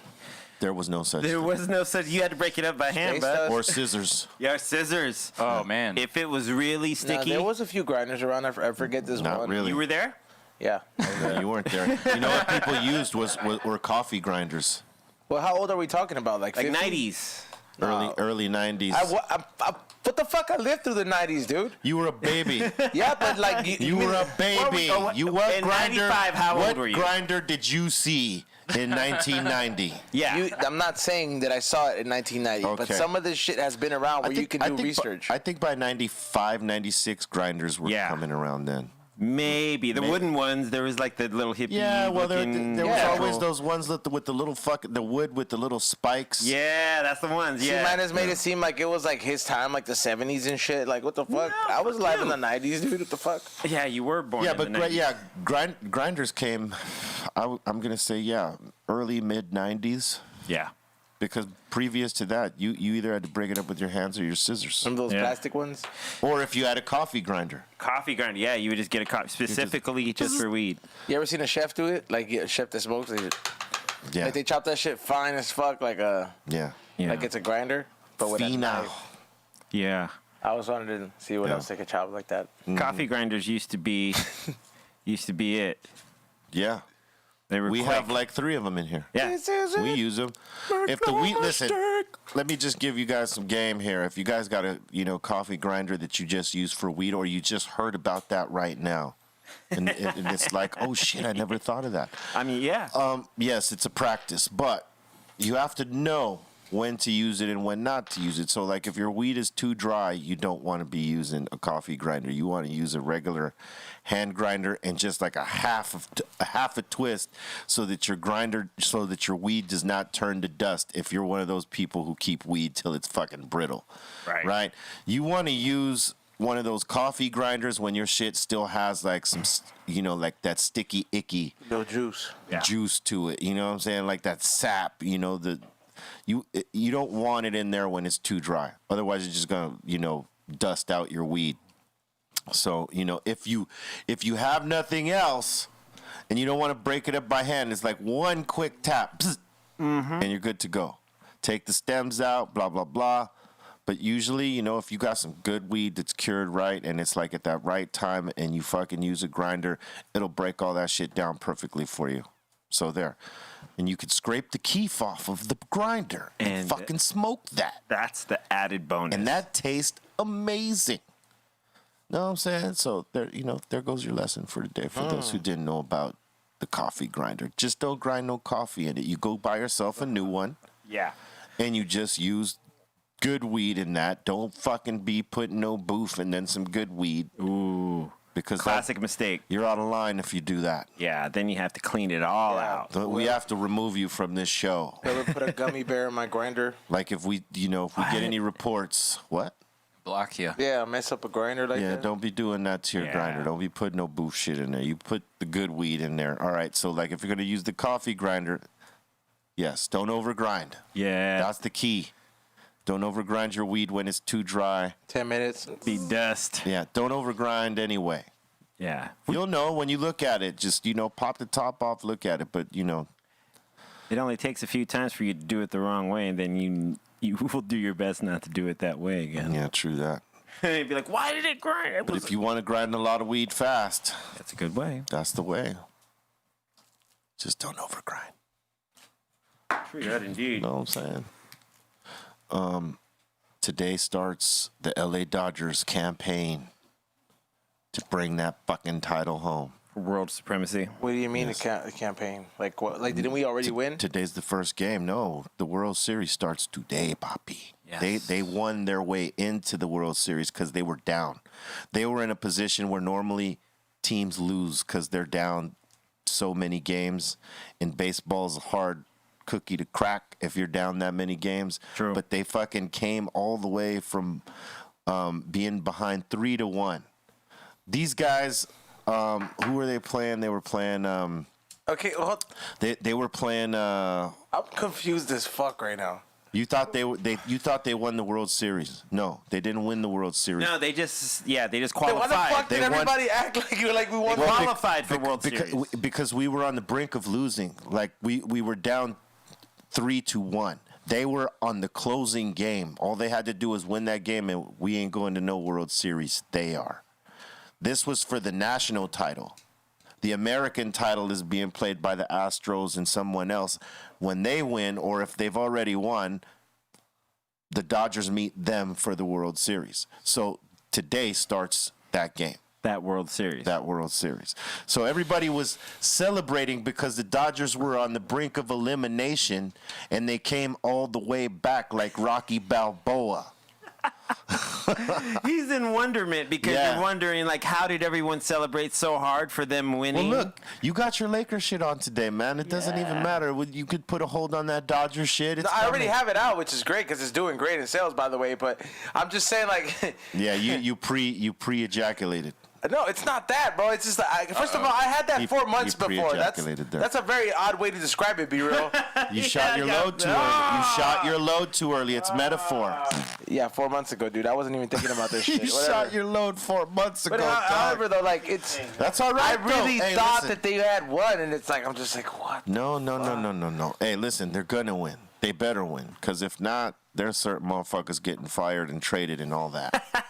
There was no such. There was no such. You had to break it up by hand, Taste bud. us? Or scissors. Yeah, scissors. Oh man. If it was really Nah, sticky, there was a few grinders around. I forget this Not one. really. you were there. Yeah. You weren't there. You know what people used were coffee grinders. Well, how old are we talking about? Like 50? 90s. Early 90s. What the fuck? I lived through the 90s, dude. You were a baby. Yeah, but like You were a baby. What In grinder? 95, how old what were you? grinder did you see in 1990? Yeah. I'm not saying that I saw it in 1990, but Okay. some of this shit has been around where you can do research. I think by 95, 96, grinders were Yeah. coming around then. Maybe the wooden ones. There was like the little hippie. Yeah, well, there looking was Yeah. always those ones with the little the wood with the little spikes. Yeah, that's the ones. See, Yeah. man has made it seem like it was like his time, like the 70s and shit. Like, what the fuck? I was alive in the 90s, dude. What the fuck? Yeah, you were born. Yeah, in but the 90s. grinders came. I'm gonna say early mid 90s, Yeah. because previous to that, you either had to break it up with your hands or your scissors, Remember those Yeah. plastic ones? or if you had a coffee grinder. Coffee grinder. Yeah, you would just get a coffee specifically just for weed. You ever seen a chef do it? Like a chef that smokes, Yeah, like they chop that shit fine as fuck, like yeah. Yeah. like it's a grinder, but with a Fina. knife. Yeah. I was wanted to see what Yeah. else they could chop like that. Coffee grinders used to be it. Yeah, They were we quick. have like 3 of them in here. Yeah. We use them. If the wheat, listen, let me just give you guys some game here. If you guys got a coffee grinder that you just use for wheat, or you just heard about that right now, and it's like, oh shit, I never thought of that. I mean, yeah. Yes, it's a practice, but you have to know when to use it and when not to use it. So, like, if your weed is too dry, you don't want to be using a coffee grinder. You want to use a regular hand grinder and just like a half a twist, so that your weed does not turn to dust. If you're one of those people who keep weed till it's fucking brittle, right? You want to use one of those coffee grinders when your shit still has like some, like that sticky, icky No juice. juice to it. You know what I'm saying? Like that sap. You don't want it in there when it's too dry. Otherwise, it's just gonna dust out your weed. So if you have nothing else and you don't want to break it up by hand, it's like one quick tap, and you're good to go. Take the stems out, blah blah blah. But usually, if you got some good weed that's cured right and it's like at that right time and you fucking use a grinder, it'll break all that shit down perfectly for you. So there. And you could scrape the keef off of the grinder and fucking smoke that. That's the added bonus. And that tastes amazing. Know what I'm saying? So there goes your lesson for today for those who didn't know about the coffee grinder. Just don't grind no coffee in it. You go buy yourself a new one. Yeah. And you just use good weed in that. Don't fucking be putting no boof and then some good weed. Ooh. Because Classic mistake. you're out of line if you do that. Yeah, then you have to clean it all out. We have to remove you from this show. Ever put a gummy bear in my grinder? Like if we get any reports, what? Block you. Yeah, mess up a grinder like Yeah, that. don't be doing that to your Yeah. grinder. Don't be putting no boof shit in there. You put the good weed in there. All right, so like if you're going to use the coffee grinder, yes, don't overgrind. Yeah. That's the key. Don't overgrind your weed when it's too dry. 10 minutes. Be dust. Yeah, don't overgrind anyway. Yeah. You'll know when you look at it. Just, pop the top off, look at it. But, It only takes a few times for you to do it the wrong way, and then you will do your best not to do it that way again. yeah, true that. You'd be like, why did it grind? But if you want to grind a lot of weed fast, That's a good way. that's the way. Just don't overgrind. True that indeed. You know what I'm saying? Today starts the LA Dodgers campaign to bring that fucking title home. World supremacy. What do you mean the campaign? Like what? Like didn't we already win? Today's the first game. No, the World Series starts today, papi. Yes. They won their way into the World Series because they were down. They were in a position where normally teams lose because they're down so many games, and baseball's a hard cookie to crack if you're down that many games. True. But they fucking came all the way from being behind 3-1. These guys, who were they playing? They were playing. Okay, well, They were playing. I'm confused as fuck right now. You thought you thought they won the World Series? No, they didn't win the World Series. No, they just Why qualified. the fuck did They won- everybody act like we won? They qualified for World Series. Because we were on the brink of losing. Like we were down 3-1. They were on the closing game. All they had to do was win that game, and we ain't going to no World Series. They are. This was for the national title. The American title is being played by the Astros and someone else. When they win, or if they've already won, the Dodgers meet them for the World Series. So today starts that game. That World Series. That World Series. So everybody was celebrating because the Dodgers were on the brink of elimination, and they came all the way back like Rocky Balboa. He's in wonderment because you're wondering, like, how did everyone celebrate so hard for them winning? Well, look, you got your Lakers shit on today, man. It doesn't even matter. You could put a hold on that Dodgers shit. I already have it out, which is great because it's doing great in sales, by the way. But I'm just saying, like, yeah, you pre-ejaculated. no, it's not that, bro. It's just first of all, I had that 4 months before. pre-ejaculated there. That's a very odd way to describe it. Be real. You shot your load too early. You shot your load too early. It's metaphor. Yeah, 4 months ago, dude. I wasn't even thinking about this shit. You shot your load 4 months ago. But however, though, like it's. That's all right. I really though. Hey, thought listen. that they had won, and it's like I'm just like, what? No. Hey, listen, they're gonna win. They better win, because if not, there's certain motherfuckers getting fired and traded and all that.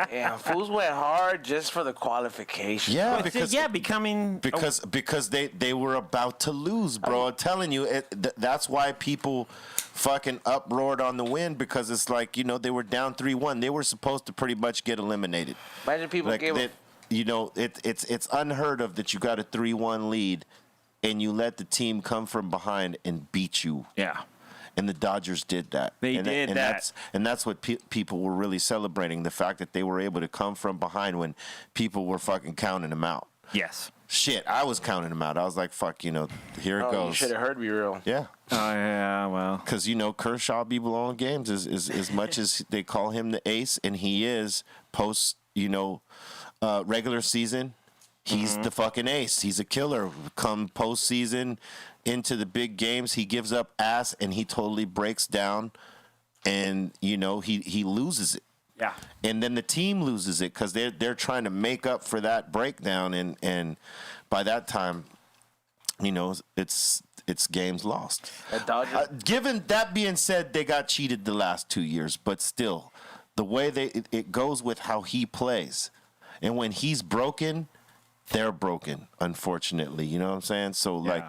Damn, fools went hard just for the qualification. Yeah, because becoming because they were about to lose, bro. I'm telling you, that's why people fucking uproared on the win, because it's like, you know, they were down 3-1. They were supposed to pretty much get eliminated. Imagine people Like gave that, you know, it's unheard of that you got a 3-1 lead and you let the team come from behind and beat you. Yeah. And the Dodgers did that. They did that. That's what people were really celebrating, the fact that they were able to come from behind when people were fucking counting them out. Yes. Shit, I was counting them out. I was like, fuck, you know, here it goes. You should have heard me real. Yeah. Oh, yeah, well. Because, you know, Kershaw be blowing games as much as they call him the ace, and he is post, you know, regular season. He's the fucking ace. He's a killer. Come postseason, into the big games, he gives up ass and he totally breaks down, and you know he loses it. Yeah. And then the team loses it because they're trying to make up for that breakdown, and by that time, you know, it's games lost. Given that being said, they got cheated the last 2 years, but still, the way it goes with how he plays, and when he's broken, they're broken, unfortunately. You know what I'm saying? So, like,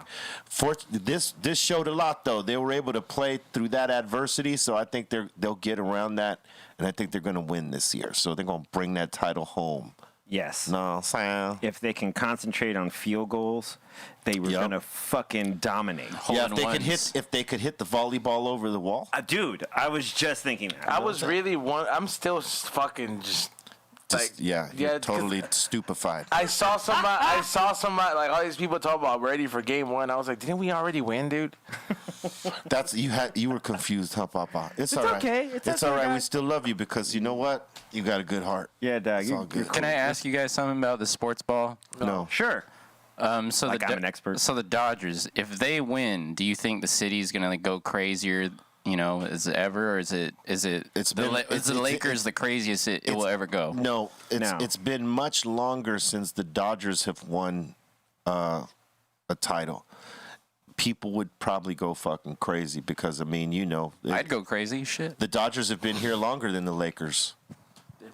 this showed a lot, though. They were able to play through that adversity, so I think they'll get around that, and I think they're going to win this year. So they're going to bring that title home. Yes. No, Sam. If they can concentrate on field goals, they were going to fucking dominate. Yeah, if they could hit the volleyball over the wall. Dude, I was just thinking that. I'm still fucking just. You're totally stupefied. I saw somebody like all these people talk about ready for game one. I was like, didn't we already win, dude? You were confused, huh, Papa? It's all right. Okay. It's all right. We still love you because you know what? You got a good heart. Yeah, Doug. It's all good. Can I ask you guys something about the sports ball? No. Sure. So I'm an expert. So the Dodgers, if they win, do you think the city's gonna go crazier? You know, as ever, or is the Lakers the craziest it will ever go? No, it's been much longer since the Dodgers have won a title. People would probably go fucking crazy because, I mean, you know, I'd go crazy. Shit. The Dodgers have been here longer than the Lakers.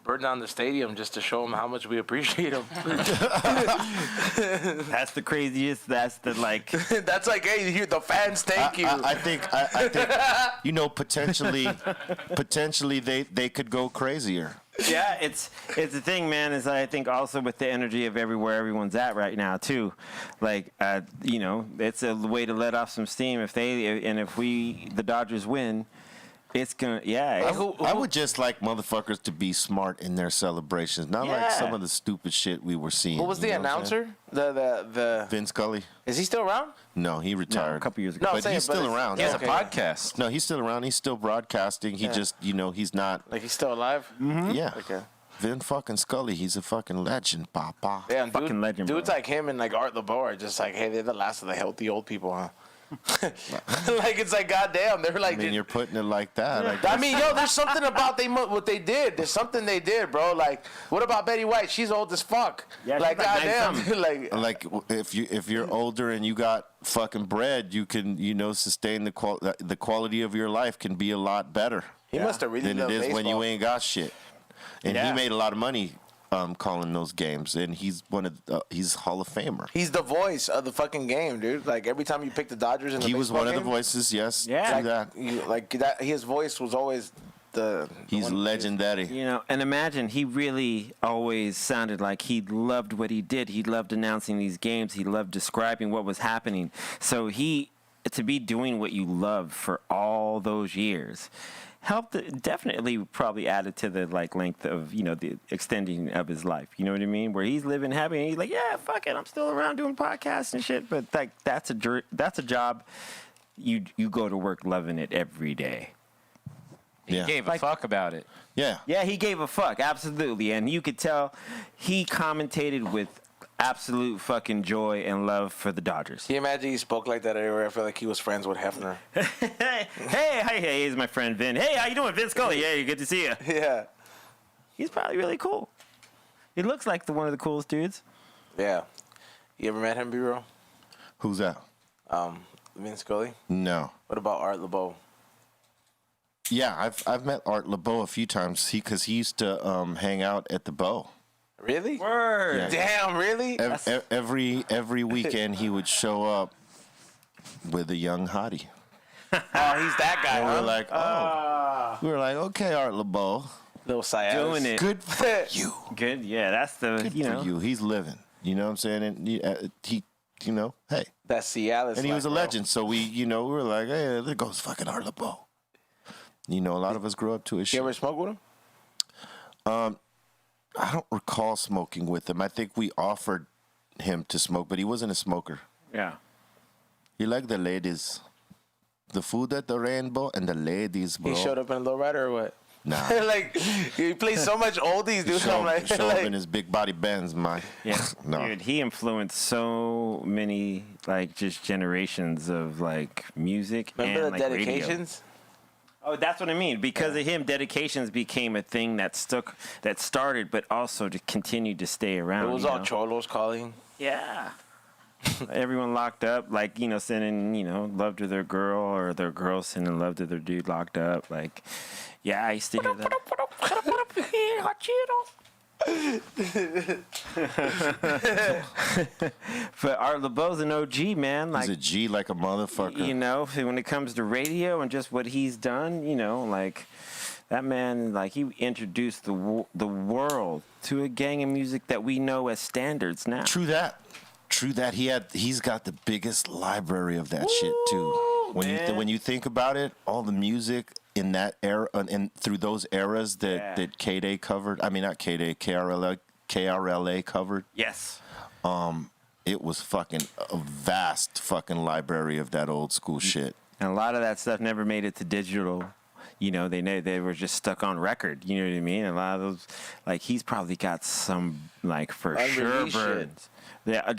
Burn down the stadium just to show them how much we appreciate them. That's the craziest. That's the like. That's like, hey, here the fans, thank you. I think you know, potentially they could go crazier. Yeah, it's the thing, man. Is I think also with the energy of everywhere everyone's at right now too, like you know, it's a way to let off some steam. If the Dodgers win, It's gonna, yeah. I would just like motherfuckers to be smart in their celebrations, not like Yeah. some of the stupid shit we were seeing. Who was the you know what I'm saying? announcer? The Vince Scully? is he still around? No, he retired a couple years ago. No, I'm but saying, he's still it's- around. He has Okay. a podcast. No, he's still around. He's still broadcasting. He just, he's not. Like he's still alive? Yeah. Okay. Vin fucking Scully, he's a fucking legend, papa. Yeah, Fucking legend, Dudes bro. like him and like Art LeBeau are just like, hey, they're the last of the healthy old people, huh? Like it's like goddamn, they're like. I mean, you're putting it like that. I mean, yo, there's something about what they did. There's something they did, bro. Like, what about Betty White? She's old as fuck. Yeah, like she's like goddamn, 90-something. like If you're older and you got fucking bread, you can sustain the quality of your life can be a lot better he must have really than it loved is baseball. when you ain't got shit. And Yeah. he made a lot of money calling those games, and he's he's Hall of Famer. He's the voice of the fucking game, dude. Like every time you pick the Dodgers in the He was baseball one of the game, voices. Yes, Yeah. true like, that. like that. His voice was always the. He's one- legendary. You know, and imagine he really always sounded like he loved what he did. He loved announcing these games. He loved describing what was happening. So to be doing what you love for all those years helped, definitely probably added to the length of, the extending of his life. You know what I mean? Where he's living happy and he's like, yeah, fuck it, I'm still around doing podcasts and shit. But that's a job you go to work loving it every day. He Yeah. gave a fuck about it. Yeah. Yeah, he gave a fuck, absolutely. And you could tell he commentated with absolute fucking joy and love for the Dodgers. Can you imagine he spoke like that everywhere? I feel like he was friends with Hefner. hey, he's my friend Vin. Hey, how you doing, Vin Scully? Yeah, good to see you. Yeah. He's probably really cool. He looks like one of the coolest dudes. Yeah. You ever met him, B-Roll? Who's that? Vince Scully? No. What about Art LeBeau? Yeah, I've met Art LeBeau a few times. Because he used to hang out at the Bow. Really? Word. Yeah. Damn, really? Every weekend he would show up with a young hottie. Oh, he's that guy, And huh? we were like, okay, Art LeBeau, Little Cialis. Doing it. good for you. Good. Yeah, that's the, Good for you. He's living. You know what I'm saying? And he hey. That's Cialis. And he was a bro. legend. So we were like, hey, there goes fucking Art LeBeau. A lot of us grew up to his You shit. ever smoke with him? I don't recall smoking with him. I think we offered him to smoke, but he wasn't a smoker. Yeah. He liked the ladies. The food at the Rainbow and the ladies, bro. He showed up in a lowrider or what? Nah. Like, he plays so much oldies, dude. Show, I'm like, show up in his big body Benz, man. Yeah. No. Dude, he influenced so many, just generations of, music remember and, the radio. dedications? Oh, that's what I mean. Because of him, dedications became a thing that started, but also to continue to stay around. It was all cholos calling. Yeah. Everyone locked up, sending, love to their girl, or their girl sending love to their dude locked up. I used to hear that. But Art LeBeau's an OG, man. He's a G like a motherfucker. When it comes to radio and just what he's done, that man, he introduced the world to a gang of music that we know as standards now. True that. He's got the biggest library of that shit too. When you think about it, all the music in that era and through those eras that K-Day covered. I mean, not K-Day, KRLA covered. Yes. It was fucking a vast fucking library of that old school shit. And a lot of that stuff never made it to digital. They were just stuck on record. You know what I mean? A lot of those, he's probably got some, for sure Unreleased birds. Yeah,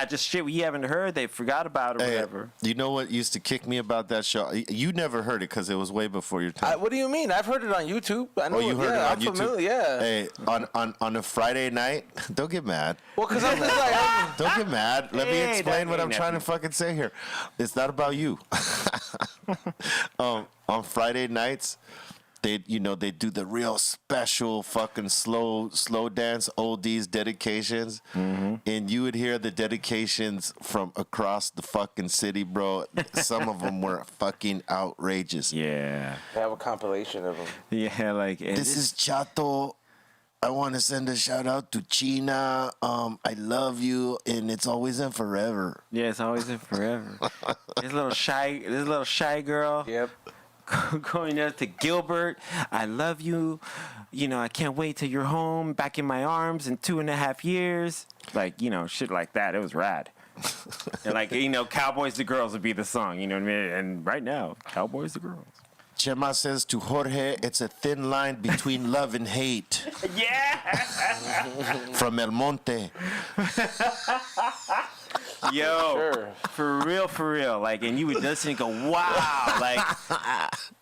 just shit we haven't heard. They forgot about or Hey, whatever. you know what used to kick me about that show? You never heard it because it was way before your time. What do you mean? I've heard it on YouTube. I know You heard it on I'm YouTube? familiar, yeah. Hey, on a Friday night, don't get mad. Well, because I'm just like, Don't get mad. Let me Hey, explain that what I'm ain't trying to fucking say here. It's not about you. On Friday nights, they do the real special fucking slow dance oldies dedications, and you would hear the dedications from across the fucking city, bro. Some of them were fucking outrageous. Yeah. I have a compilation of them. Yeah, This is Chato. I want to send a shout out to China. I love you, and it's always and forever. Yeah, it's always in forever. This little shy girl. Yep. going up to Gilbert. I love you. You know, I can't wait till you're home, back in my arms in 2.5 years. Like, you know, shit like that. It was rad. And like, you know, Cowboys to Girls would be the song, you know what I mean? And right now, Cowboys to Girls. Chema says to Jorge, it's a thin line between love and hate. Yeah! From El Monte. Yo, Sure. for real. Like, and you would listen and go, wow. Like,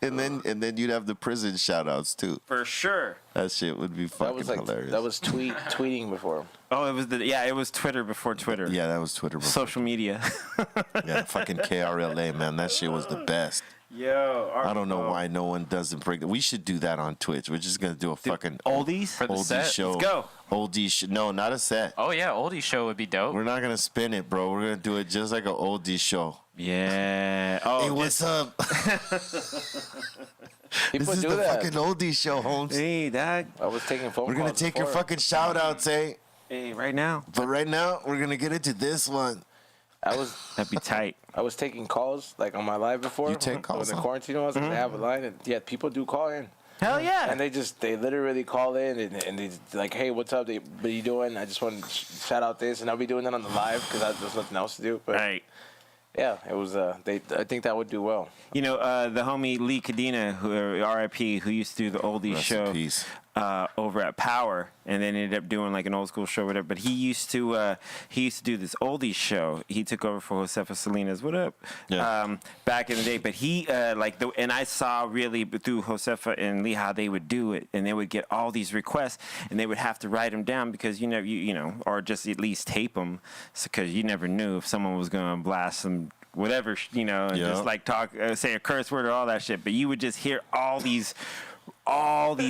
And then you'd have the prison shout-outs, too. for sure. That shit would be That fucking was like hilarious. that was tweeting before. Oh, it was Twitter before Twitter. Yeah, that was Twitter. Before. Social media. Yeah, fucking KRLA, man. That shit was the best. Yo. I don't know why no one doesn't break that. We should do that on Twitch. We're just going to do a fucking Oldies? For the oldie set? show. Let's go. Oldie No, not a set. Oh yeah, oldie show would be dope. We're not going to spin it, bro. We're going to do it just like an oldie show. Yeah. Oh, Hey, what's up? People This is do the that. fucking oldie show, Holmes. Hey, dog. I was taking phone We're calls. going to take your before. fucking shout-outs, eh? Hey, right now. But right now, we're going to get into this one. That'd be tight. I was taking calls like on my live before. You take calls, when the huh? quarantine was. They have a line, and yeah, people do call in, Hell yeah. and they literally call in and they like, hey, what's up? What are you doing? I just want to shout out this, and I'll be doing that on the live because there's nothing else to do. But Right. yeah, it was. I think that would do well. You know, the homie Lee Cadena, who R.I.P., who used to do the oldies Rest in show peace. Over at Power, and then ended up doing like an old school show, whatever. But he used to do this oldies show. He took over for Josefa Salinas. What up? Yeah. Back in the day, but he and I saw really through Josefa and Lee how they would do it, and they would get all these requests, and they would have to write them down because you know, or just at least tape them, because you never knew if someone was going to blast some. Whatever, you know, and Yeah. just like talk, say a curse word or all that shit. But you would just hear all these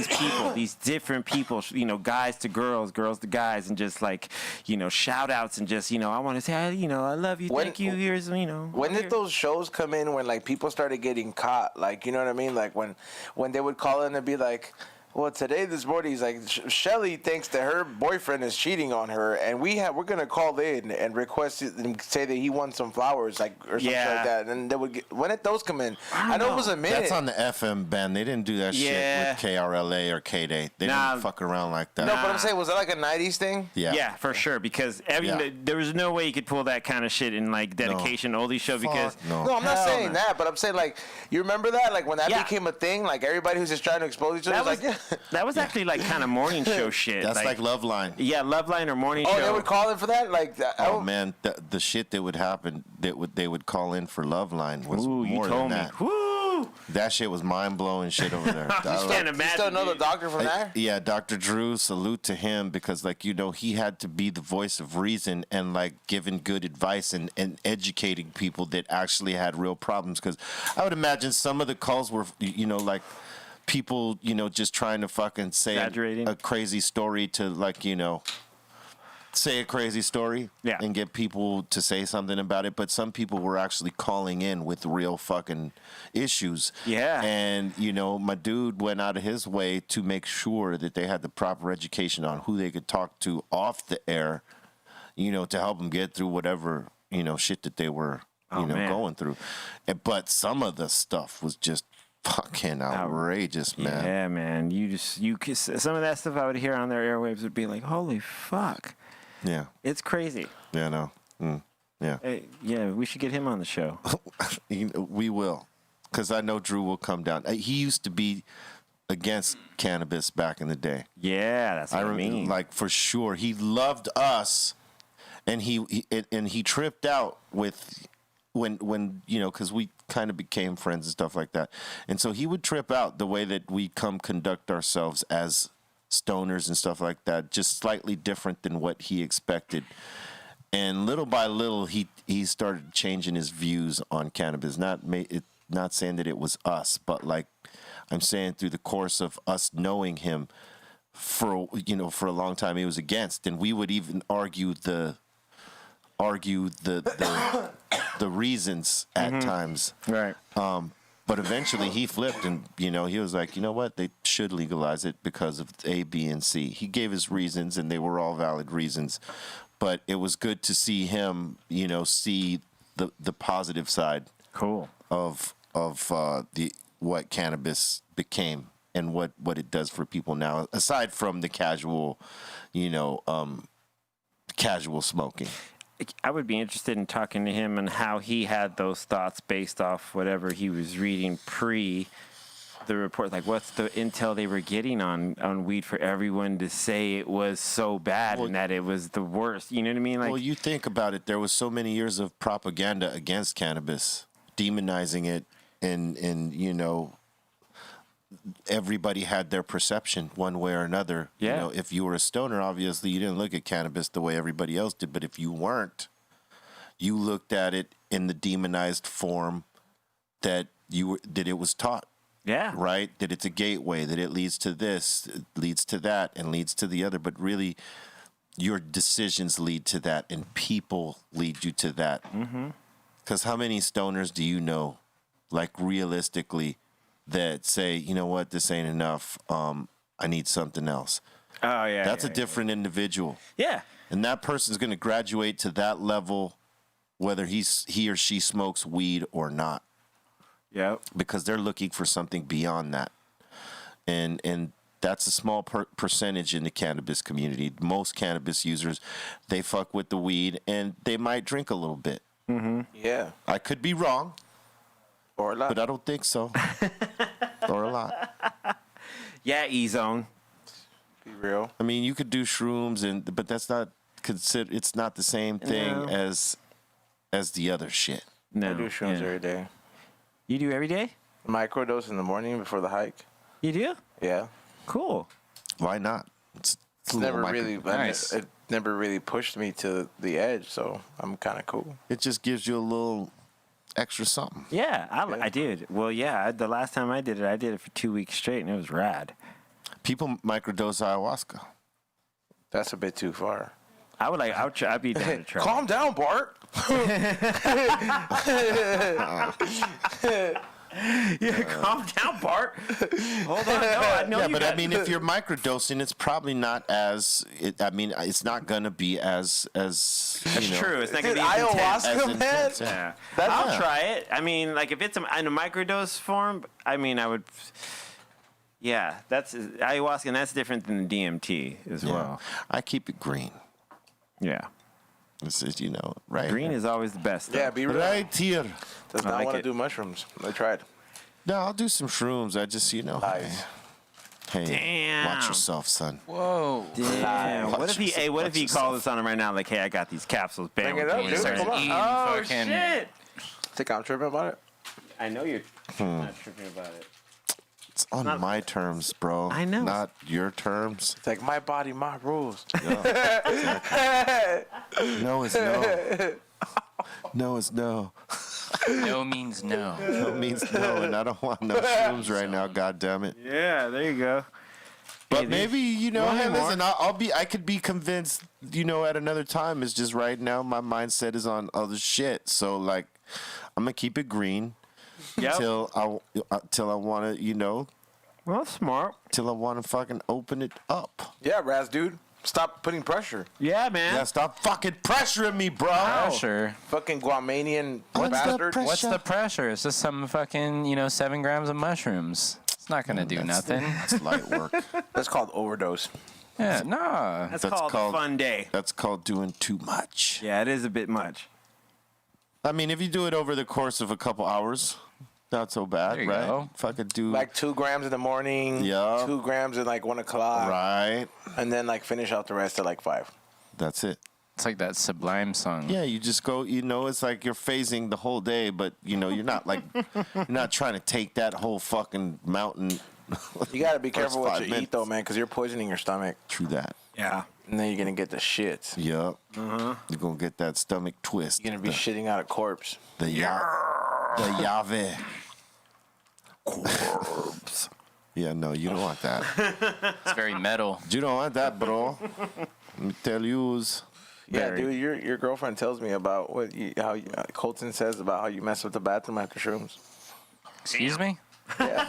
people, these different people, you know, guys to girls, girls to guys, and just like, you know, shout outs and just, you know, I want to say, you know, I love you, thank you, here's, you know. When did those shows come in when like people started getting caught? Like, you know what I mean? Like when they would call in and be like, well, today, this morning, he's like, Shelly thinks that her boyfriend is cheating on her, and we're gonna call in and request it and say that he won some flowers, like or something like that. And they would when did those come in? I know it was a minute. That's on the FM band. They didn't do that Yeah. shit with KRLA or K-Day. They Nah. didn't fuck around like that. No, but I'm saying, was that like a '90s thing? Yeah. Yeah, for sure, because Yeah. there was no way you could pull that kind of shit in like dedication oldie show because Fuck no. No, I'm not Hell saying no. that, but I'm saying like, you remember that? Like when that Yeah. became a thing, like everybody who's just trying to expose each other that was was like, yeah. that was actually like kind of morning show shit. That's like Loveline. Yeah, Loveline or morning Oh, show. they would call in for that? Like, Oh man, the shit that would happen, they would call in for Loveline was Ooh, you more told than me. that. Woo! That shit was mind blowing shit over there. I just can't you imagine. still know the dude. doctor from that? Yeah, Dr. Drew, salute to him because, like, you know, he had to be the voice of reason and, like, giving good advice and educating people that actually had real problems. Because I would imagine some of the calls were, you know, like, people, you know, just trying to fucking say Exaggerating. a crazy story to, like, you know, say a crazy story and get people to say something about it. But some people were actually calling in with real fucking issues. Yeah. And, you know, my dude went out of his way to make sure that they had the proper education on who they could talk to off the air, you know, to help them get through whatever, you know, shit that they were, man. going through. But some of the stuff was just fucking outrageous, man. Yeah, man. Some of that stuff I would hear on their airwaves would be like, holy fuck. Yeah. It's crazy. Yeah, no. Yeah. Hey, yeah, we should get him on the show. We will. Because I know Drew will come down. He used to be against cannabis back in the day. Yeah, that's what I mean. Like, for sure. He loved us, and he tripped out with when you know, because we kind of became friends and stuff like that. And so he would trip out the way that we conduct ourselves as stoners and stuff like that, just slightly different than what he expected. And little by little, he started changing his views on cannabis. Not saying that it was us, but like I'm saying, through the course of us knowing him for a long time, he was against, and we would even argue the reasons at times. Right. But eventually he flipped, and you know, he was like, you know what, they should legalize it because of A, B, and C. He gave his reasons, and they were all valid reasons. But it was good to see him, you know, see the positive side. Cool. Of the what cannabis became and what it does for people now, aside from the casual, casual smoking. I would be interested in talking to him and how he had those thoughts based off whatever he was reading pre the report. Like, what's the intel they were getting on weed for everyone to say it was so bad and that it was the worst? You know what I mean? Like, well, you think about it. There was so many years of propaganda against cannabis, demonizing it, and everybody had their perception one way or another. Yeah. If you were a stoner, obviously you didn't look at cannabis the way everybody else did. But if you weren't, you looked at it in the demonized form that it was taught. yeah. Right? That it's a gateway, that it leads to this, it leads to that, and leads to the other. But really, your decisions lead to that, and people lead you to that. Because how many stoners do you know, like realistically, that say, you know what, this ain't enough. I need something else. Oh, yeah. That's a different individual. Yeah. And that person's going to graduate to that level, whether he or she smokes weed or not, Yeah. because they're looking for something beyond that. And that's a small percentage in the cannabis community. Most cannabis users, they fuck with the weed and they might drink a little bit. Yeah. I could be wrong, Or a lot. but I don't think so. Or a lot. Yeah, E-Zone. Be real. I mean, you could do shrooms, but that's not it's not the same thing No. as the other shit. No. I do shrooms yeah. every day. You do every day? Microdose in the morning before the hike. You do? Yeah. Cool. Why not? It's a little Never micro- really. Nice. It never really pushed me to the edge, so I'm kind of cool. It just gives you a little extra something. Yeah, I did. Well, yeah, the last time I did it for 2 weeks straight, and it was rad. People microdose ayahuasca. That's a bit too far. I'd be down to try. Calm down, Bart. Yeah, calm down, Bart. Hold on. No, I know Yeah, you but got I mean, if you're microdosing, it's probably not as. It's not gonna be as. That's you know, true. It's not going Dude, to be as intense. as ayahuasca, man. intense, Yeah. That's- I'll Yeah. try it. I mean, like, if it's in a microdose form, I mean, I would. Yeah, that's ayahuasca, and that's different than the DMT as Yeah. well. I keep it green. Yeah. This is, right. Green is always the best. Yeah, though. be real. Right here. Does I not like want to it. do mushrooms. I tried. No, I'll do some shrooms. I just, Nice. Hey, Damn. watch yourself, son. Whoa. Damn. What if he? Hey, what if he Watch called us on him right now? Like, hey, I got these capsules. Bam. Bring it up, boom. dude. Started Come on. eating Oh fucking- shit! Think I'm tripping about it? I know you're not tripping about it. It's on my terms, bro. I know. Not your terms. It's like my body, my rules. No is no. No is no. No means no. No means no, and I don't want no shrooms right now. God damn it. Yeah, there you go. But maybe One hey, more. listen, I could be convinced, at another time. It's just right now my mindset is on other shit. So like, I'm gonna keep it green Yep. till I want to, Well, smart. till I want to fucking open it up. Yeah, Raz, dude. Stop putting pressure. Yeah, man. Yeah, stop fucking pressuring me, bro. Pressure. Fucking Guamanian What's the bastard. pressure? What's the pressure? It's just some fucking, 7 grams of mushrooms. It's not gonna do nothing. That's light work. That's called overdose. Yeah, no. That's That's called called- a fun day. That's called doing too much. Yeah, it is a bit much. I mean, if you do it over the course of a couple hours, not so bad, There you right? go. Fucking do Like 2 grams in the morning. Yeah. 2 grams at like 1 o'clock. right. And then like finish out the rest at like 5. That's it. It's like that Sublime song. Yeah, you just go. It's like you're phasing the whole day, but you're not like you're not trying to take that whole fucking mountain. You got to be First careful what 5 you minutes. eat though, man, because you're poisoning your stomach. True that. Yeah. And then you're going to get the shits. Yep. You're gonna get that stomach twist. You're going to be shitting out a corpse. the Yave. Corpse. Yeah, no, you don't want that. It's very metal. You don't want that, bro. Let me tell yous. Yeah, Very. dude, your girlfriend tells me about how Colton says about how you mess with the bathroom after shrooms. Excuse me? Yeah,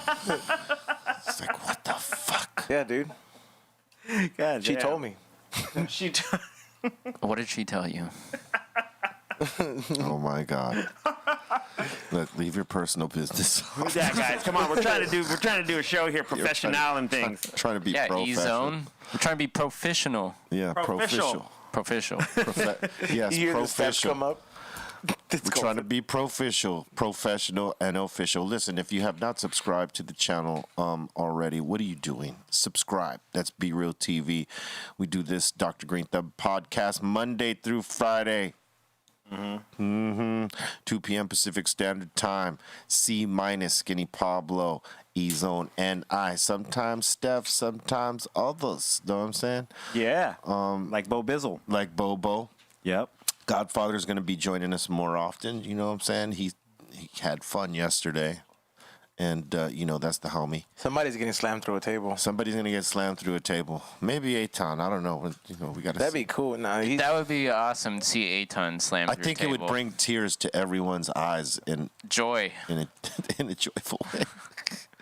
It's like, what the fuck? yeah, dude. God, She told me. She. What did she tell you? Oh my god. Look, leave your personal business. Yeah, guys, come on. We're trying to do a show here, professional and things. Trying to be Yeah, professional. E-Zone. We're trying to be professional. Yeah, Proficial. Professional. Yes, You hear the steps come professional. up? It's We're trying to be professional, and official. Listen, if you have not subscribed to the channel already, what are you doing? Subscribe. That's Be Real TV. We do this Dr. Greenthumb podcast Monday through Friday. 2 p.m. Pacific Standard Time. C- Skinny Pablo, E-Zone, and I. Sometimes Steph, sometimes others. Know what I'm saying? Yeah. Like Bo Bizzle. Like Bobo. Yep. Godfather's going to be joining us more often. You know what I'm saying? He had fun yesterday. And, you know, that's the homie. Somebody's getting slammed through a table. Somebody's going to get slammed through a table. Maybe Aton. I don't know. But, you know, we got to That'd be cool. Nah, That would be awesome to see A-Ton slam I through think a it would table. bring tears to everyone's eyes in joy. in a joyful way.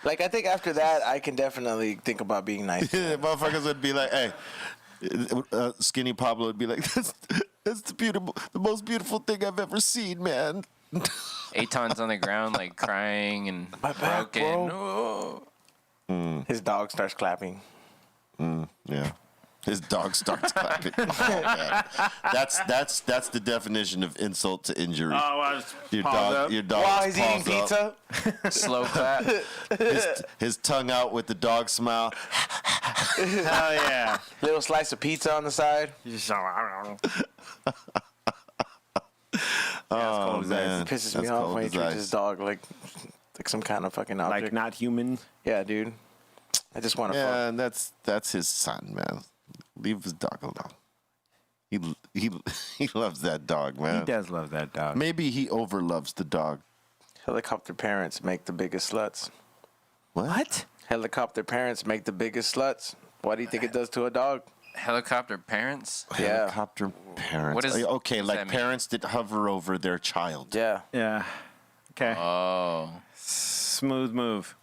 like, I think after that, I can definitely think about being nice. Yeah, motherfuckers would be like, hey, Skinny Pablo would be like, that's the most beautiful thing I've ever seen, man. A-Ton's on the ground, like, crying and My back, broken. bro. Oh. His dog starts clapping. Yeah. His dog starts clapping. Oh, man. That's the definition of insult to injury. Oh, I was Your paused dog, up. your dog While he's eating paws up, pizza, Slow clap. his tongue out with the dog smile. Hell yeah. little slice of pizza on the side. You just, I don't know. Oh, man. It pisses That's me off cold when he as treats ice. his dog like some kind of fucking object. Like not human. Yeah, dude. I just want to Yeah, and that's his son, man. Leave his dog alone. He loves that dog, man. He does love that dog. Maybe he overloves the dog. Helicopter parents make the biggest sluts. What? Helicopter parents make the biggest sluts. What do you think it does to a dog? Helicopter parents? Yeah. Helicopter parents. What is- okay, what does like that mean? parents that hover over their child. Yeah. Yeah. Okay. Oh. Smooth move.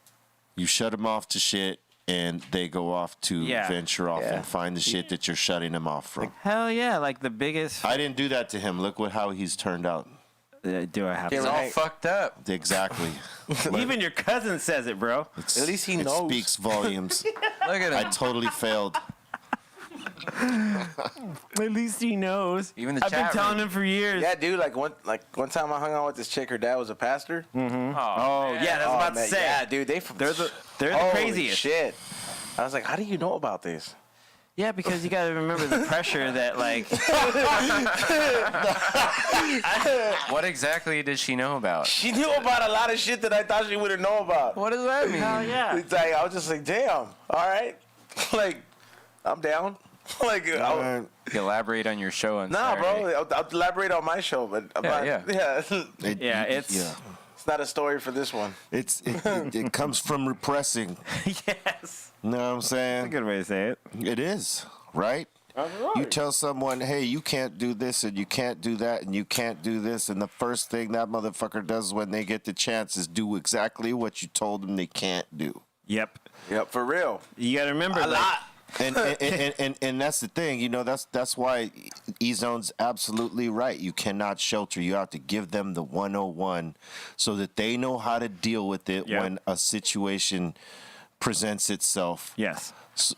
You shut them off to shit, and they go off to Yeah. venture off Yeah. and find the shit that you're shutting them off from. Hell yeah. Like the biggest. I didn't do that to him. Look how he's turned out. Do I have Yeah, It's to? all Right. fucked up. Exactly. Even your cousin says it, bro. At least he It knows. speaks volumes. Look at I him. totally failed. At least he knows. Even the I've been chat telling room. him for years. Yeah, dude. Like one time I hung out with this chick. Her dad was a pastor. Oh, Oh, man. yeah, that's Oh, about to man, say. yeah, dude. They're They're the Holy craziest. shit. I was like, how do you know about this? Yeah, because you got to remember the pressure that, like, What exactly did she know about? She knew about a lot of shit that I thought she wouldn't know about. What does that mean? yeah. It's like I was just like, damn. All right, like I'm down. like, Elaborate on your show on nah, Saturday. bro. I'll elaborate on my show, but Yeah. Yeah, it's- It's not a story for this one. It comes from repressing. Yes. You know what I'm saying? That's a good way to say it. It is, right? You tell someone, hey, you can't do this and you can't do that and you can't do this, and the first thing that motherfucker does when they get the chance is do exactly what you told them they can't do. Yep. Yep, for real. You got to remember, A like, lot. And that's the thing, you know, that's why E-Zone's absolutely right. You cannot shelter. You have to give them the 101 so that they know how to deal with it Yep. when a situation presents itself. Yes.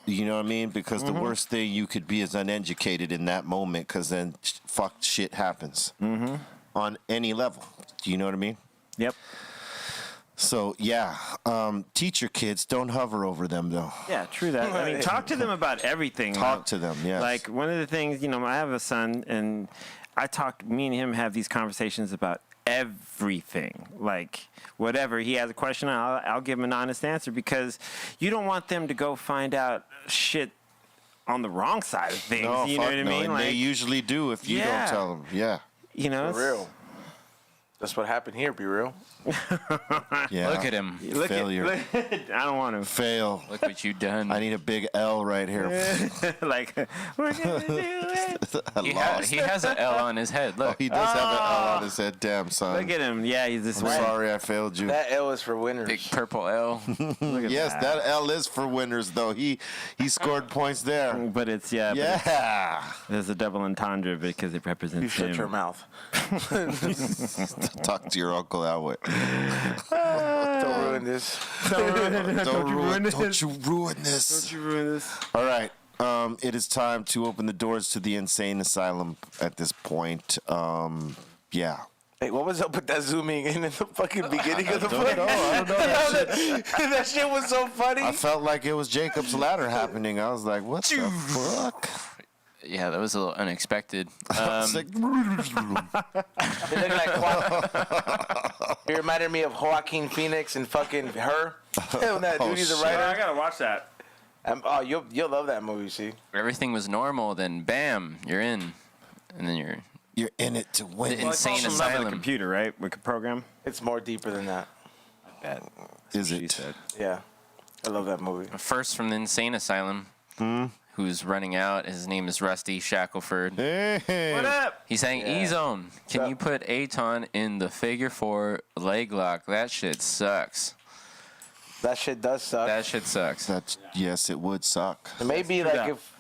You know what I mean? Because the worst thing you could be is uneducated in that moment, because then fucked shit happens on any level. Do you know what I mean? Yep. So, yeah, teach your kids. Don't hover over them, though. Yeah, true that. I mean, talk to them about everything. Talk to them, yes. Like, one of the things, you know, I have a son, and me and him have these conversations about everything. Like, whatever. He has a question, I'll give him an honest answer, because you don't want them to go find out shit on the wrong side of things. No, you know fuck what I no. mean? And Like, they usually do if you Yeah. don't tell them. Yeah. you know, For real. That's what happened here, be real. Yeah. Look at him. Failure. I don't want to. Fail. Look what you done. I need a big L right here. Like, we're gonna do it. He has an L on his head. Look. He does have an L on his head. Damn, son. Look at him. Yeah, he's this I'm way. sorry I failed you. That L is for winners. Big purple L. Look at Yes, that L is for winners, though. He scored points there. But it's, but Yeah. there's a double entendre because it represents You shut him. your mouth. Talk to your uncle that way. Don't ruin this. Don't you ruin this. Don't you ruin this. All right. It is time to open the doors to the insane asylum at this point. Yeah. Hey, what was up with that zooming in the fucking beginning of the I don't know. that shit was so funny. I felt like it was Jacob's Ladder happening. I was like, what the fuck? Yeah, that was a little unexpected. I was like, It looked like it reminded me of Joaquin Phoenix and fucking Her. When that dude, he's a shit. I writer. gotta watch that. Oh, you'll love that movie. See, Everything was normal, then bam, you're in, and then you're you're in it to win. The insane Love with a asylum. computer, right? We could program. it's more deeper than that. Is She it? said. Yeah, I love that movie. First from the insane asylum, who's running out. His name is Rusty Shackelford. Hey. What up? He's saying, Yeah. E-Zone, can So- you put Aton in the figure 4 leg lock? That shit sucks. That shit does suck. That shit sucks. Yes, it would suck. Maybe Let's do like that. if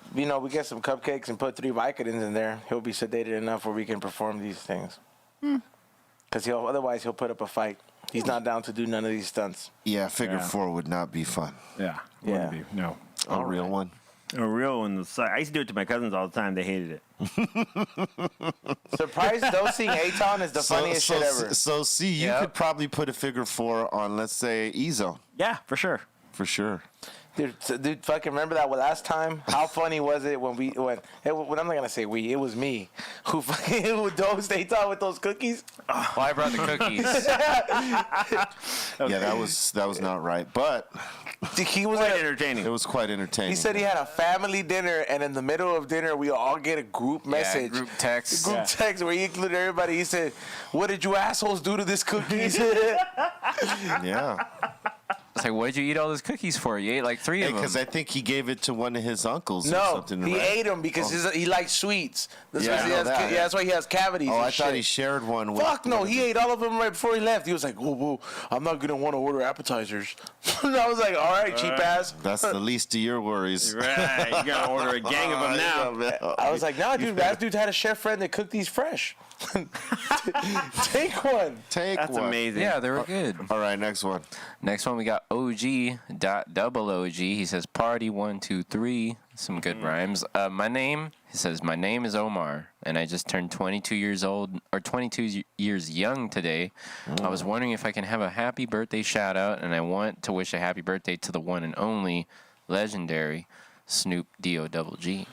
we get some cupcakes and put 3 Vicodins in there, he'll be sedated enough where we can perform these things. Because otherwise he'll put up a fight. He's not down to do none of these stunts. Yeah, figure Yeah. 4 would not be fun. Yeah. Yeah. Wouldn't be. No. A real one. A real one. I used to do it to my cousins all the time. They hated it. Surprise dosing Aton is the funniest shit ever. So, see, you Yep. could probably put a figure 4 on, let's say, E-Zone. Yeah, for sure. For sure. Dude, fucking remember that last time? How funny was it when I'm not gonna say we, it was me who dosed Aton with those cookies? Well, I brought the cookies. Yeah, that was not right, but He was Quite at entertaining. it was quite entertaining. He said he had a family dinner, and in the middle of dinner, we all get a group message. group text. Group text where he included everybody. He said, "What did you assholes do to this cookies?" Yeah. It's like, what'd you eat all those cookies for? You ate like 3 of them. Because I think he gave it to one of his uncles or No, something. he right? ate them because he likes sweets. That's Yeah, why I he know has, that. that's why he has cavities. Oh, and I shit. thought he shared one with... Fuck no, he ate all of them right before he left. He was like, "Whoa, I'm not gonna want to order appetizers." And I was like, "All right, cheap ass." That's the least of your worries. Right. You gotta order a gang of them now. I was like, "Nah, dude, that dude had a chef friend that cooked these fresh. Take one." Take That's one. amazing. Yeah, they were good. All right, next one. Next one, we got OG.OOG. He says, party 1, 2, 3. Some good rhymes. My name is Omar, and I just turned 22 years old, or 22 years young today. I was wondering if I can have a happy birthday shout out, and I want to wish a happy birthday to the one and only legendary Snoop D-O-double-G.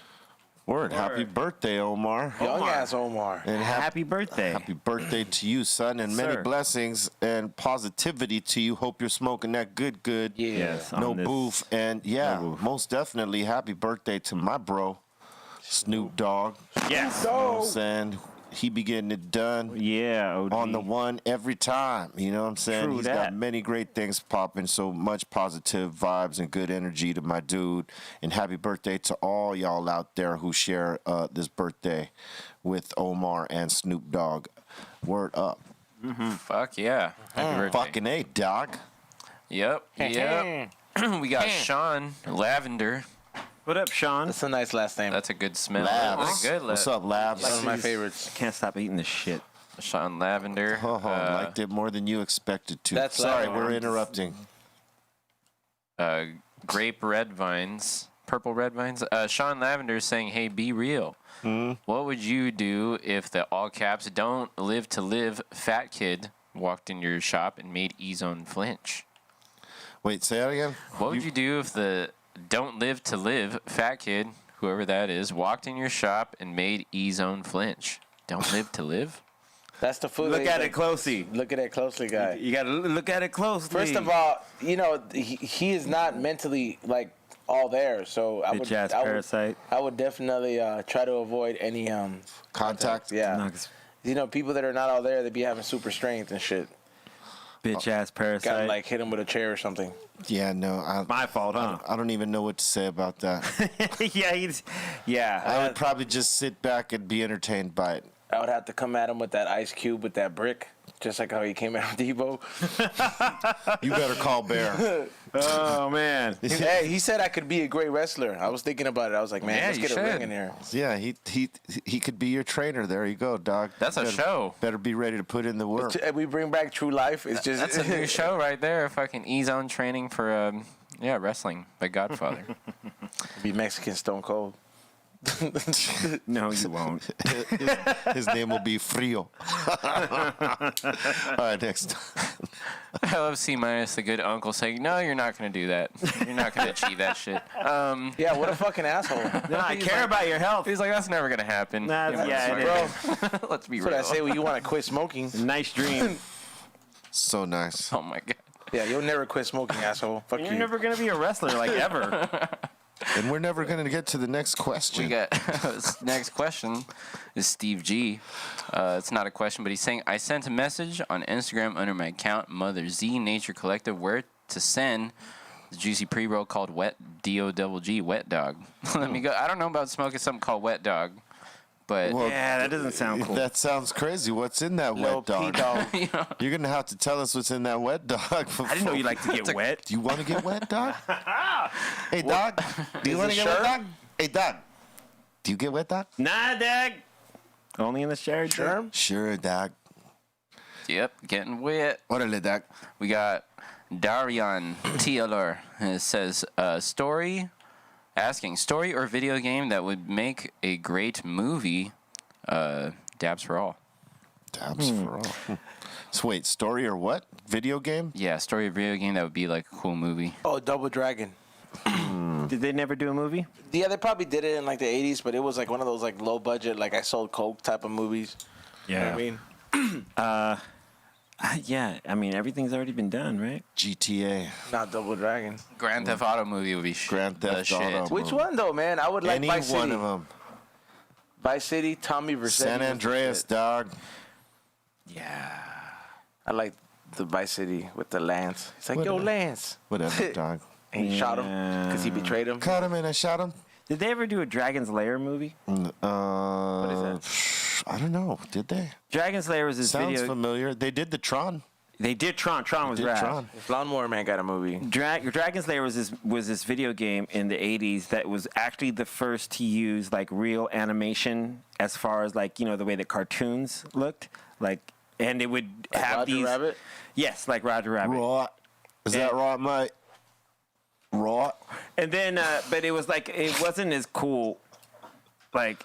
Word. Happy birthday, Omar. Young ass Omar. And Happy birthday. Happy birthday to you, son, and many Sir. blessings and positivity to you. Hope you're smoking that good. Yes, No on this- boof. And yeah, No boof. most definitely happy birthday to my bro, Snoop Dogg. Yes. You know what I'm saying? He be getting it done Yeah. OG. on the one every time. You know what I'm saying? True He's that. got many great things popping. So much positive vibes and good energy to my dude. And happy birthday to all y'all out there who share this birthday with Omar and Snoop Dogg. Word up. Fuck yeah. Happy birthday. Fucking A, dog. Yep. We got Sean Lavender. What up, Sean? That's a nice last name. That's a good smell. Labs. That's a good What's up, Labs? one of my favorites. Can't stop eating this shit. Sean Lavender. Oh, liked it more than you expected to. That's Sorry, Lavender. we're interrupting. Grape red vines, purple red vines. Sean Lavender is saying, "Hey, be real. What would you do if the all caps don't live to live fat kid walked in your shop and made E-Zone flinch? Wait, say that again? What would you do if the don't live to live fat kid, whoever that is, walked in your shop and made E-Zone flinch? Don't live to live? That's the food. Look that at he- it closely. Look at it closely, guy. You gotta look at it closely. First of all, he is not mentally like all there, so Bitch ass parasite. I would definitely try to avoid any Contact? Yeah, No, 'cause people that are not all there, they be having super strength and shit. bitch ass Gotta parasite. like hit him with a chair or something. Yeah, no. My fault, huh? I don't even know what to say about that. Yeah. I would probably just sit back and be entertained by it. I would have to come at him with that ice cube with that brick. Just like how he came out of Debo. You better call Bear. Oh man. Hey, he said I could be a great wrestler. I was thinking about it. I was like, man, Yeah, let's you get a ring should. in here. Yeah, he could be your trainer. There you go, dog. That's a Better- show. Better be ready to put in the work. We bring back True Life. It's just That's a new show right there. Fucking E-Zone training for wrestling by Godfather. be Mexican Stone Cold. No, you won't. His name will be Frio. All right, next. I love C minus the good uncle saying, "No, you're not gonna do that. You're not gonna achieve that shit." Yeah, what a fucking asshole. No, I care about your health. He's like, "That's never gonna happen." Nah, You know, yeah, it's it bro. Let's be That's what I real. say when you want to quit smoking. Nice dream. So nice. Oh my god. Yeah, you'll never quit smoking, asshole. Fuck You're you. never gonna be a wrestler, like ever. And we're never going to get to the next question. We got next question is Steve G. It's not a question, but he's saying, I sent a message on Instagram under my account Mother Z Nature Collective where to send the juicy pre-roll called Wet D-O-double-G Wet Dog. Let me go. I don't know about smoking something called Wet Dog, but Well, Yeah, that doesn't sound cool. That sounds crazy. What's in that Lil wet dog? P-Dog. You're going to have to tell us what's in that wet dog. I didn't know you like to get wet. Do you want to get wet, dog? Hey, dog. Do you Is want it to get wet, sure? dog? Hey, dog. Do you get wet, dog? Nah, Dag. Only in the shower. Sure. Sure, dog. yep, getting wet. Orale, dog. We got Darian TLR. It says, story or video game that would make a great movie. Dabs for all. Dabs for all. So wait, story or what? Video game? Yeah, story or video game that would be like a cool movie. Oh, Double Dragon. Did they never do a movie? Yeah, they probably did it in like the 80s, but it was like one of those like low budget, like I sold coke type of movies. You know what I mean? Yeah, I mean everything's already been done, right? GTA. Not Double Dragon. Grand Theft Auto movie would be Grand Theft Auto. Which one though, man? I would like Any Vice City. one of them. Vice City, Tommy Vercetti. San was the Andreas, shit. dog. Yeah. I like the Vice City with the Lance. He's like, What yo, a- Lance. Whatever, dog. And he shot him because he betrayed him. Caught him and I shot him. Did they ever do a Dragon's Lair movie? What is that? I don't know. Did they? Dragon's Lair was this Sounds video. familiar. They did the Tron. They did Tron. Tron was Did rad. Tron. Lawnmower Man got a movie. Dragon's Lair was this video game in the 80s that was actually the first to use like real animation as far as like, you know, the way that cartoons looked. Like, and it would Like have Roger these. Rabbit? Yes, like Roger Rabbit. Right. Is that right, mate? Right. And then, but it was like, it wasn't as cool. Like,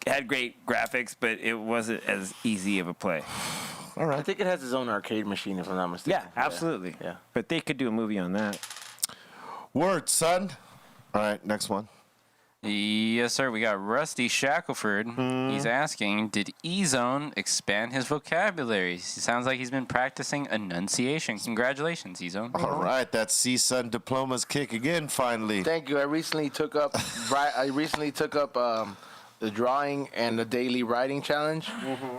had great graphics, but it wasn't as easy of a play. All I right. think it has its own arcade machine, if I'm not mistaken. Yeah, absolutely. Yeah. But they could do a movie on that. Word, son. All right, next one. Yes, sir. We got Rusty Shackelford. Hmm. He's asking, did E-Zone expand his vocabulary? He sounds like he's been practicing enunciation. Congratulations, E-Zone. All right, that C-Sun diploma's kick again, finally. Thank you. I recently took up the drawing and the daily writing challenge.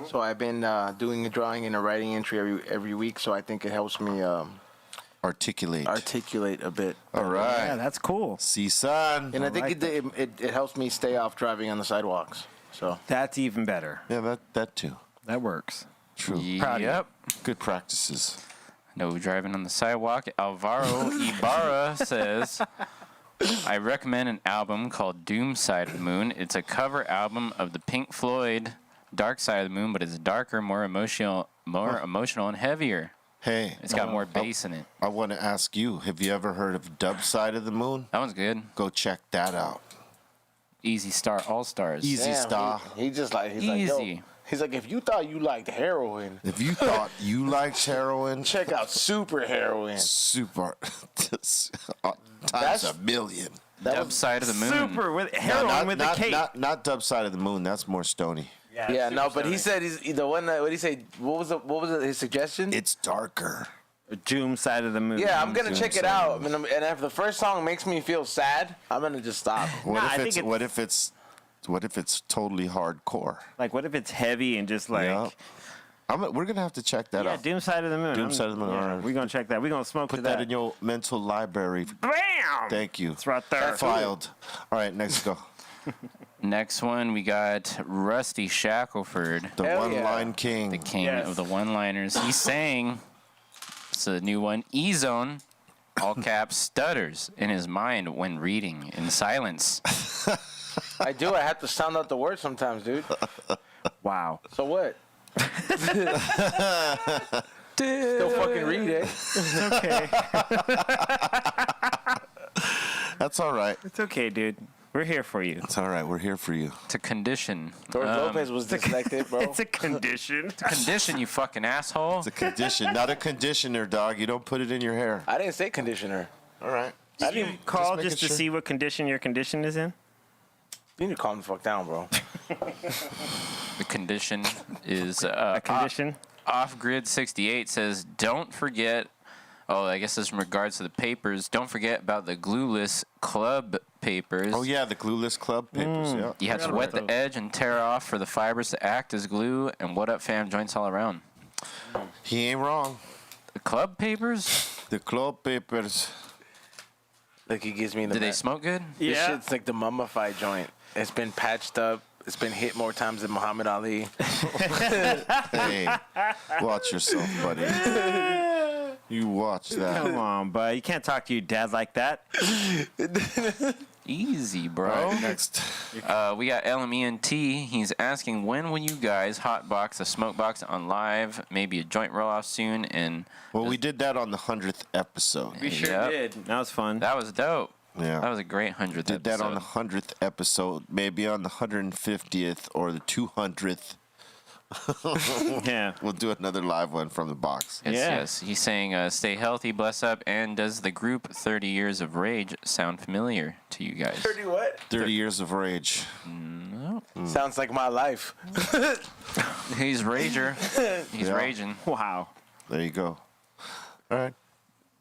So I've been doing a drawing and a writing entry every week. So I think it helps me Articulate. articulate a bit. All right. Yeah, that's cool. C-Sun. And I think like it helps me stay off driving on the sidewalks. So That's even better. Yeah, that too. That works. True. Proud of you. Yep. Good practices. No driving on the sidewalk. Alvaro Ibarra says, I recommend an album called Doom Side of the Moon. It's a cover album of the Pink Floyd Dark Side of the Moon, but it's darker, more emotional, and heavier. Hey, It's got more bass in it. I want to ask you, have you ever heard of Dub Side of the Moon? That one's good. Go check that out. Easy Star All Stars. Easy damn, Star. He just like he's Easy. like yo. He's like, if you thought you liked heroin, If you thought you liked heroin, check out Super Heroin. super times That's- a million. Dub Side of the Moon. Super with heroin not, with not, a cape. not Dub Side of the Moon. That's more stony. Yeah, no, but he said he's the one that. What did he say? What was his suggestion? It's darker. Doom Side of the Moon. Yeah, I'm gonna Doom check it Side. out. And if the first song makes me feel sad, I'm gonna just stop. What Nah, I if think what if it's totally hardcore? Like, what if it's heavy and just like. Yeah. We're gonna have to check that Yeah, out. Doom Side of the Moon. Doom Side of the Moon, all right. We're going to check that. We're going to smoke Put to that in your mental library. Bam! Thank you. It's right there. Filed. All right, next go. Next one, we got Rusty Shackelford, The Hell one-line king. the king Yes. of the one-liners. He's saying, it's a new one, E-Zone, all caps, stutters in his mind when reading in silence. I do. I have to sound out the words sometimes, dude. Wow. So what? Still fucking read it. Okay. That's all right. It's okay, dude. We're here for you. It's all right. We're here for you. It's a condition. George Lopez was dyslexic, bro. It's a condition. Condition, you fucking asshole. It's a condition, not a conditioner, dog. You don't put it in your hair. I didn't say conditioner. All right. I didn't Call making just to sure. see what condition your condition is in. You need to calm the fuck down, bro. The condition is A condition. Off-Grid 68 says, don't forget, I guess this is in regards to the papers, don't forget about the glueless club papers. Oh, yeah, the glueless club papers. Yeah. You have to wet the edge and tear off for the fibers to act as glue, and what up, fam, joints all around. He ain't wrong. The club papers, The club papers. Like he gives me the. do they smoke good? This Yeah. shit's like the mummified joint. It's been patched up. It's been hit more times than Muhammad Ali. Hey, watch yourself, buddy. You watch that. Come on, bud. You can't talk to your dad like that. Easy, All bro. right, next. We got LMENT. He's asking, when will you guys hotbox a smoke box on live? Maybe a joint roll-off soon, and Well, we did that on the 100th episode. We sure Yep. did. That was fun. that was dope. Yeah. That was a great 100th Did that on the episode. 100th episode, maybe on the 150th or the 200th. Yeah. We'll do another live one from the box. Yes, Yeah. yes. He's saying, stay healthy, bless up, and does the group 30 Years of Rage sound familiar to you guys? 30 what? 30 Years of Rage. Sounds like my life. He's Rager. He's Yeah. raging. Wow. There you go. All right.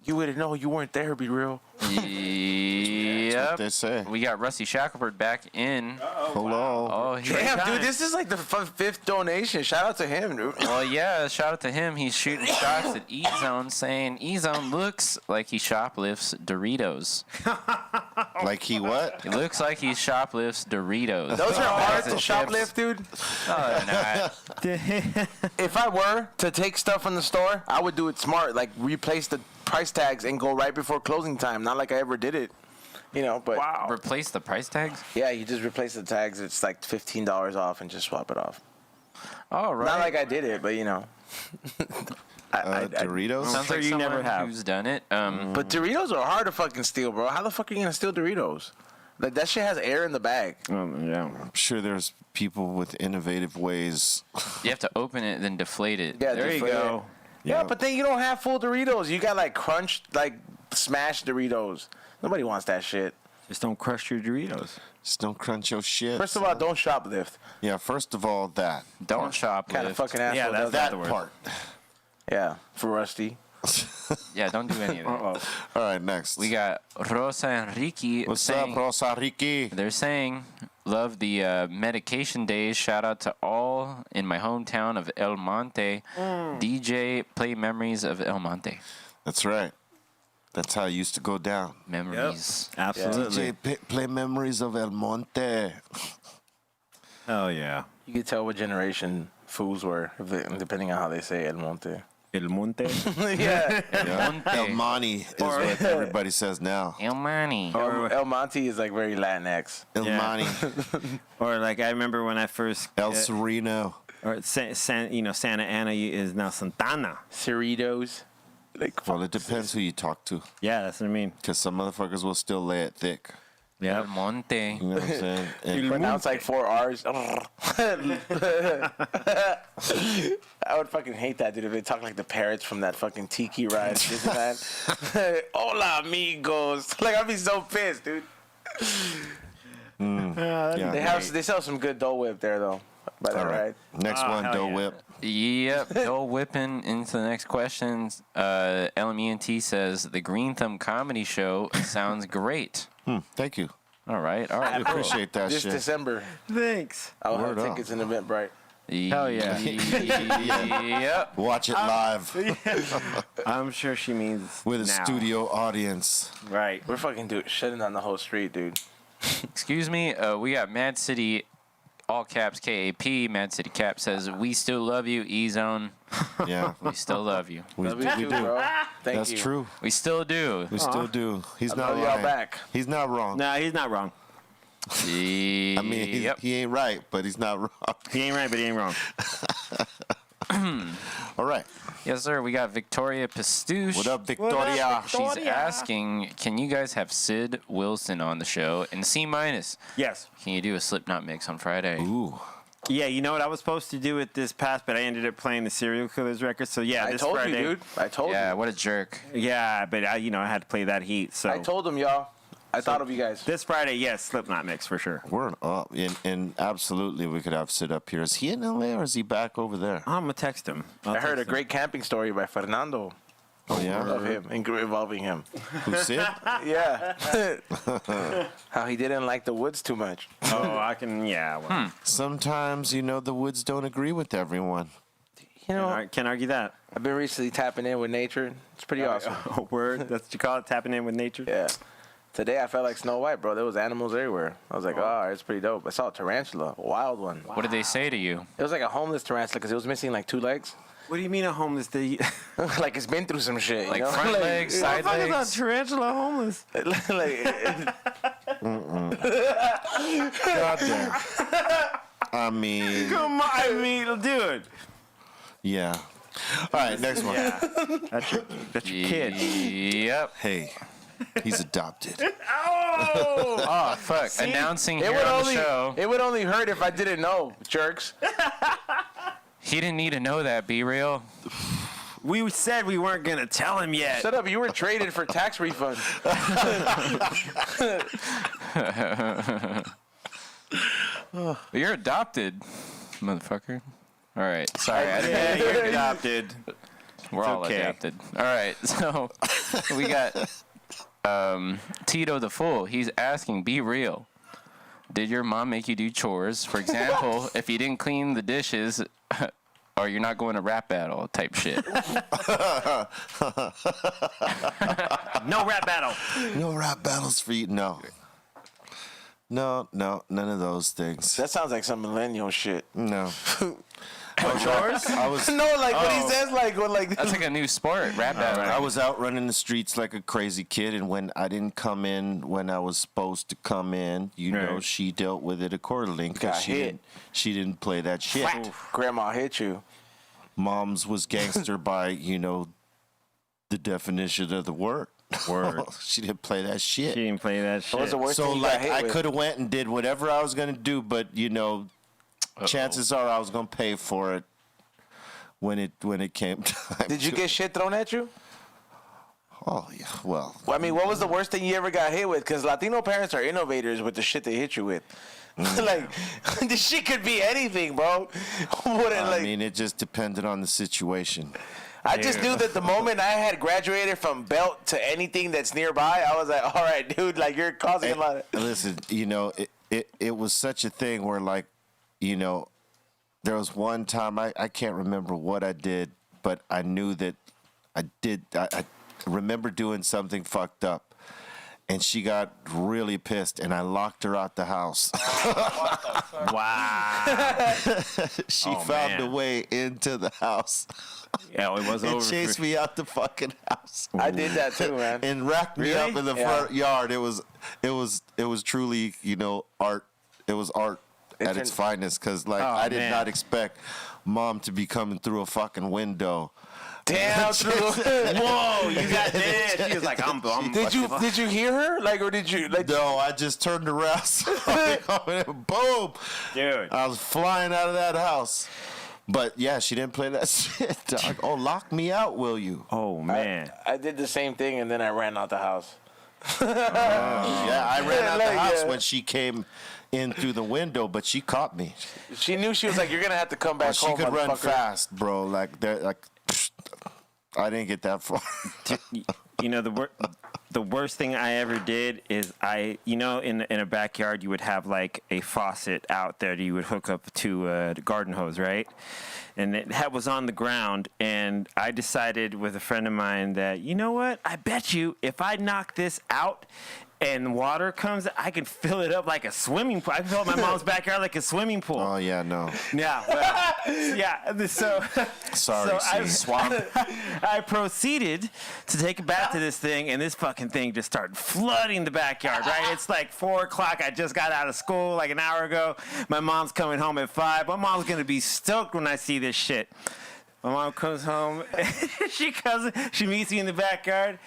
You wouldn't know. You weren't there. Be real. Yep. They say. We got Rusty Shackelford back in. Hello. Oh, he Damn, dude, this is like the fifth donation. Shout out to him, dude. Well, yeah, shout out to him. He's shooting shots at E-Zone, saying E-Zone looks like he shoplifts Doritos. Like he what? It looks like he shoplifts Doritos. Those are hard to Chips. shoplift, dude. No, they're not. If I were to take stuff from the store, I would do it smart. Like replace the price tags and go right before closing time. Not like I ever did it, you know. But Replace the price tags? yeah, you just replace the tags. It's like $15 off and just swap it off. All right. Not like I did it, but you know. Doritos? Sounds sure like you someone never have. who's done it. But Doritos are hard to fucking steal, bro. How the fuck are you gonna steal Doritos? Like that shit has air in the bag. Yeah. I'm sure there's people with innovative ways. You have to open it, then deflate it. Yeah, There you deflate go. it. Yeah, but then you don't have full Doritos. You got like crunched, like smashed Doritos. Nobody wants that shit. Just don't crush your Doritos. Just don't crunch your shit. First of all, don't shoplift. Yeah, first of all, that. Don't shoplift. Kind of fucking asshole. Yeah, does that's that. the word. Part. Yeah, for Rusty. Yeah, don't do any of that. Uh-oh. All right, next. We got Rosa and Ricky What's saying, up, Rosa Ricky? they're saying, love the medication days. Shout out to all in my hometown of El Monte. DJ, play memories of El Monte. That's right. That's how it used to go down. Memories. Absolutely. Play memories of El Monte. Oh, yeah. You could tell what generation fools were, depending on how they say El Monte. El Monte. Yeah. Yeah. El Monte is what everybody says now. El Monte. El Monte is like very Latinx. El Yeah. Monte. Or like I remember when I first. El Sereno. Or Santa Ana is now Santana. Cerritos. Like, Well, it depends who you talk to. Yeah, that's what I mean. Because some motherfuckers will still lay it thick. El Yeah. Monte. You know what I'm saying? And pronounce like 4 R's. I would fucking hate that, dude, if they talk like the parrots from that fucking tiki ride at Disneyland. Hola, amigos. Like, I'd be so pissed, dude. yeah. They sell some good Dole Whip there, though, by that All right. ride. Next one, hell Doe yeah. Whip. Yep, Bill whipping into the next questions. LMENT says the Greenthumb comedy show sounds great. Thank you. All right, I cool. appreciate that This shit. December, Thanks. I'll Word have up. tickets in Eventbrite. Hell yeah. Yep. Watch it live I'm sure she means with a now. studio audience. Right. We're fucking shutting down the whole street, dude. Excuse me. We got Mad City, all caps KAP. Mad City Cap says, "We still love you, E-Zone. Yeah, We still love you. we Love you too, do. bro. Thank That's you. true. We still do." We still do. He's I not love y'all lying. back. He's not wrong. No, he's not wrong. I mean, he ain't right, but he's not wrong. He ain't right, but he ain't wrong. All right. Yes, sir. We got Victoria Pastouche. What up, Victoria? She's asking, can you guys have Sid Wilson on the show? And C-, Yes. can you do a Slipknot mix on Friday? Ooh. Yeah, you know what I was supposed to do it this past, but I ended up playing the Serial Killers record. So yeah, I this told Friday. you, dude. I told Yeah, you. what a jerk. Yeah, but I had to play that heat. So I told him, y'all. I thought of you guys. this Friday, yes, Slipknot mix for sure. We're up. And absolutely, we could have Sid up here. Is he in LA or is he back over there? I'm gonna text him. I heard a great camping story by Fernando Oh, yeah? of him, involving him. Who's Sid? Yeah. How he didn't like the woods too much. Oh, I can. Yeah. Well, Sometimes, the woods don't agree with everyone. You know, Can't argue that. I've been recently tapping in with nature. It's pretty awesome. A word. That's what you call it, tapping in with nature. Yeah. Today I felt like Snow White, bro. There was animals everywhere. I was like, oh, it's pretty dope. I saw a tarantula, a wild one. What did they say to you? It was like a homeless tarantula because it was missing like 2 legs. What do you mean a homeless? Like it's been through some shit. Like you know? front legs, side What the fuck legs? is a tarantula homeless? God damn. I mean, Come on, I mean, dude. yeah. All right, next one. Yeah, that's your kid. Yep. Hey, he's adopted. Oh, fuck. Announcing here on the show. It would only hurt if I didn't know, jerks. He didn't need to know that, Be Real. We said we weren't gonna tell him yet. Shut up, you were traded for tax refund. You're adopted, motherfucker. All right. Sorry. Yeah, you're adopted. We're all okay. adapted. All right. So we got Tito the Fool. He's asking, be real. Did your mom make you do chores? For example, if you didn't clean the dishes, or you're not going to rap battle type shit. No rap battle. No rap battles for you. No, none of those things. That sounds like some millennial shit. No. Chores? I was No, like what he says, like That's like a new sport, rap battle. I was out running the streets like a crazy kid, and when I didn't come in when I was supposed to come in, Right. she dealt with it accordingly Got because hit. she didn't play that shit. Grandma hit you. Mom's was gangster by the definition of the word. She didn't play that shit. She didn't play that shit. What was the worst So thing you got like hit I with? could have went and did whatever I was gonna do, but chances are I was gonna pay for it when it came time. Did you get shit thrown at you? Oh yeah, well. I mean, what was the worst thing you ever got hit with? Because Latino parents are innovators with the shit they hit you with. Like, this shit could be anything, bro. I mean, it just depended on the situation. I just knew that the moment I had graduated from belt to anything that's nearby, I was like, all right, dude, like, you're causing a lot of... Listen, it was such a thing where, like, there was one time, I can't remember what I did, but I knew that I remember doing something fucked up. And she got really pissed, and I locked her out the house. Wow. She found a way into the house. Yeah, it was And over. chased me out the fucking house. I did that too, man. And racked me up in the Yeah. front yard. It was truly, art. It was art at its finest. Because I did man. not expect Mom to be coming through a fucking window. Damn, Whoa, you got dead. She was like, I'm Did you hear her? Like, or did you like? No, I just turned around. Boom, Dude. I was flying out of that house. But yeah, she didn't play that shit, dog. Oh, lock me out, will you? Oh, man. I did the same thing, and then I ran out the house. Yeah, I ran out the Like, house yeah. when she came in through the window, but she caught me. She knew she was like, "You're gonna have to come back She home." could run motherfucker." fast, bro. I didn't get that far. The worst thing I ever did is in a backyard, you would have like a faucet out there that you would hook up to a garden hose, right? And it was on the ground, and I decided with a friend of mine that, you know what? I bet you if I knock this out and water comes, I can fill it up like a swimming pool. I can fill up my mom's backyard like a swimming pool. Oh yeah, no. Yeah, well, yeah. So, Sorry, I proceeded to take a bath to this thing, and this fucking thing just started flooding the backyard. Right? It's like 4 o'clock. I just got out of school like an hour ago. My mom's coming home at 5. My mom's gonna be stoked when I see this shit. My mom comes home. She meets me in the backyard,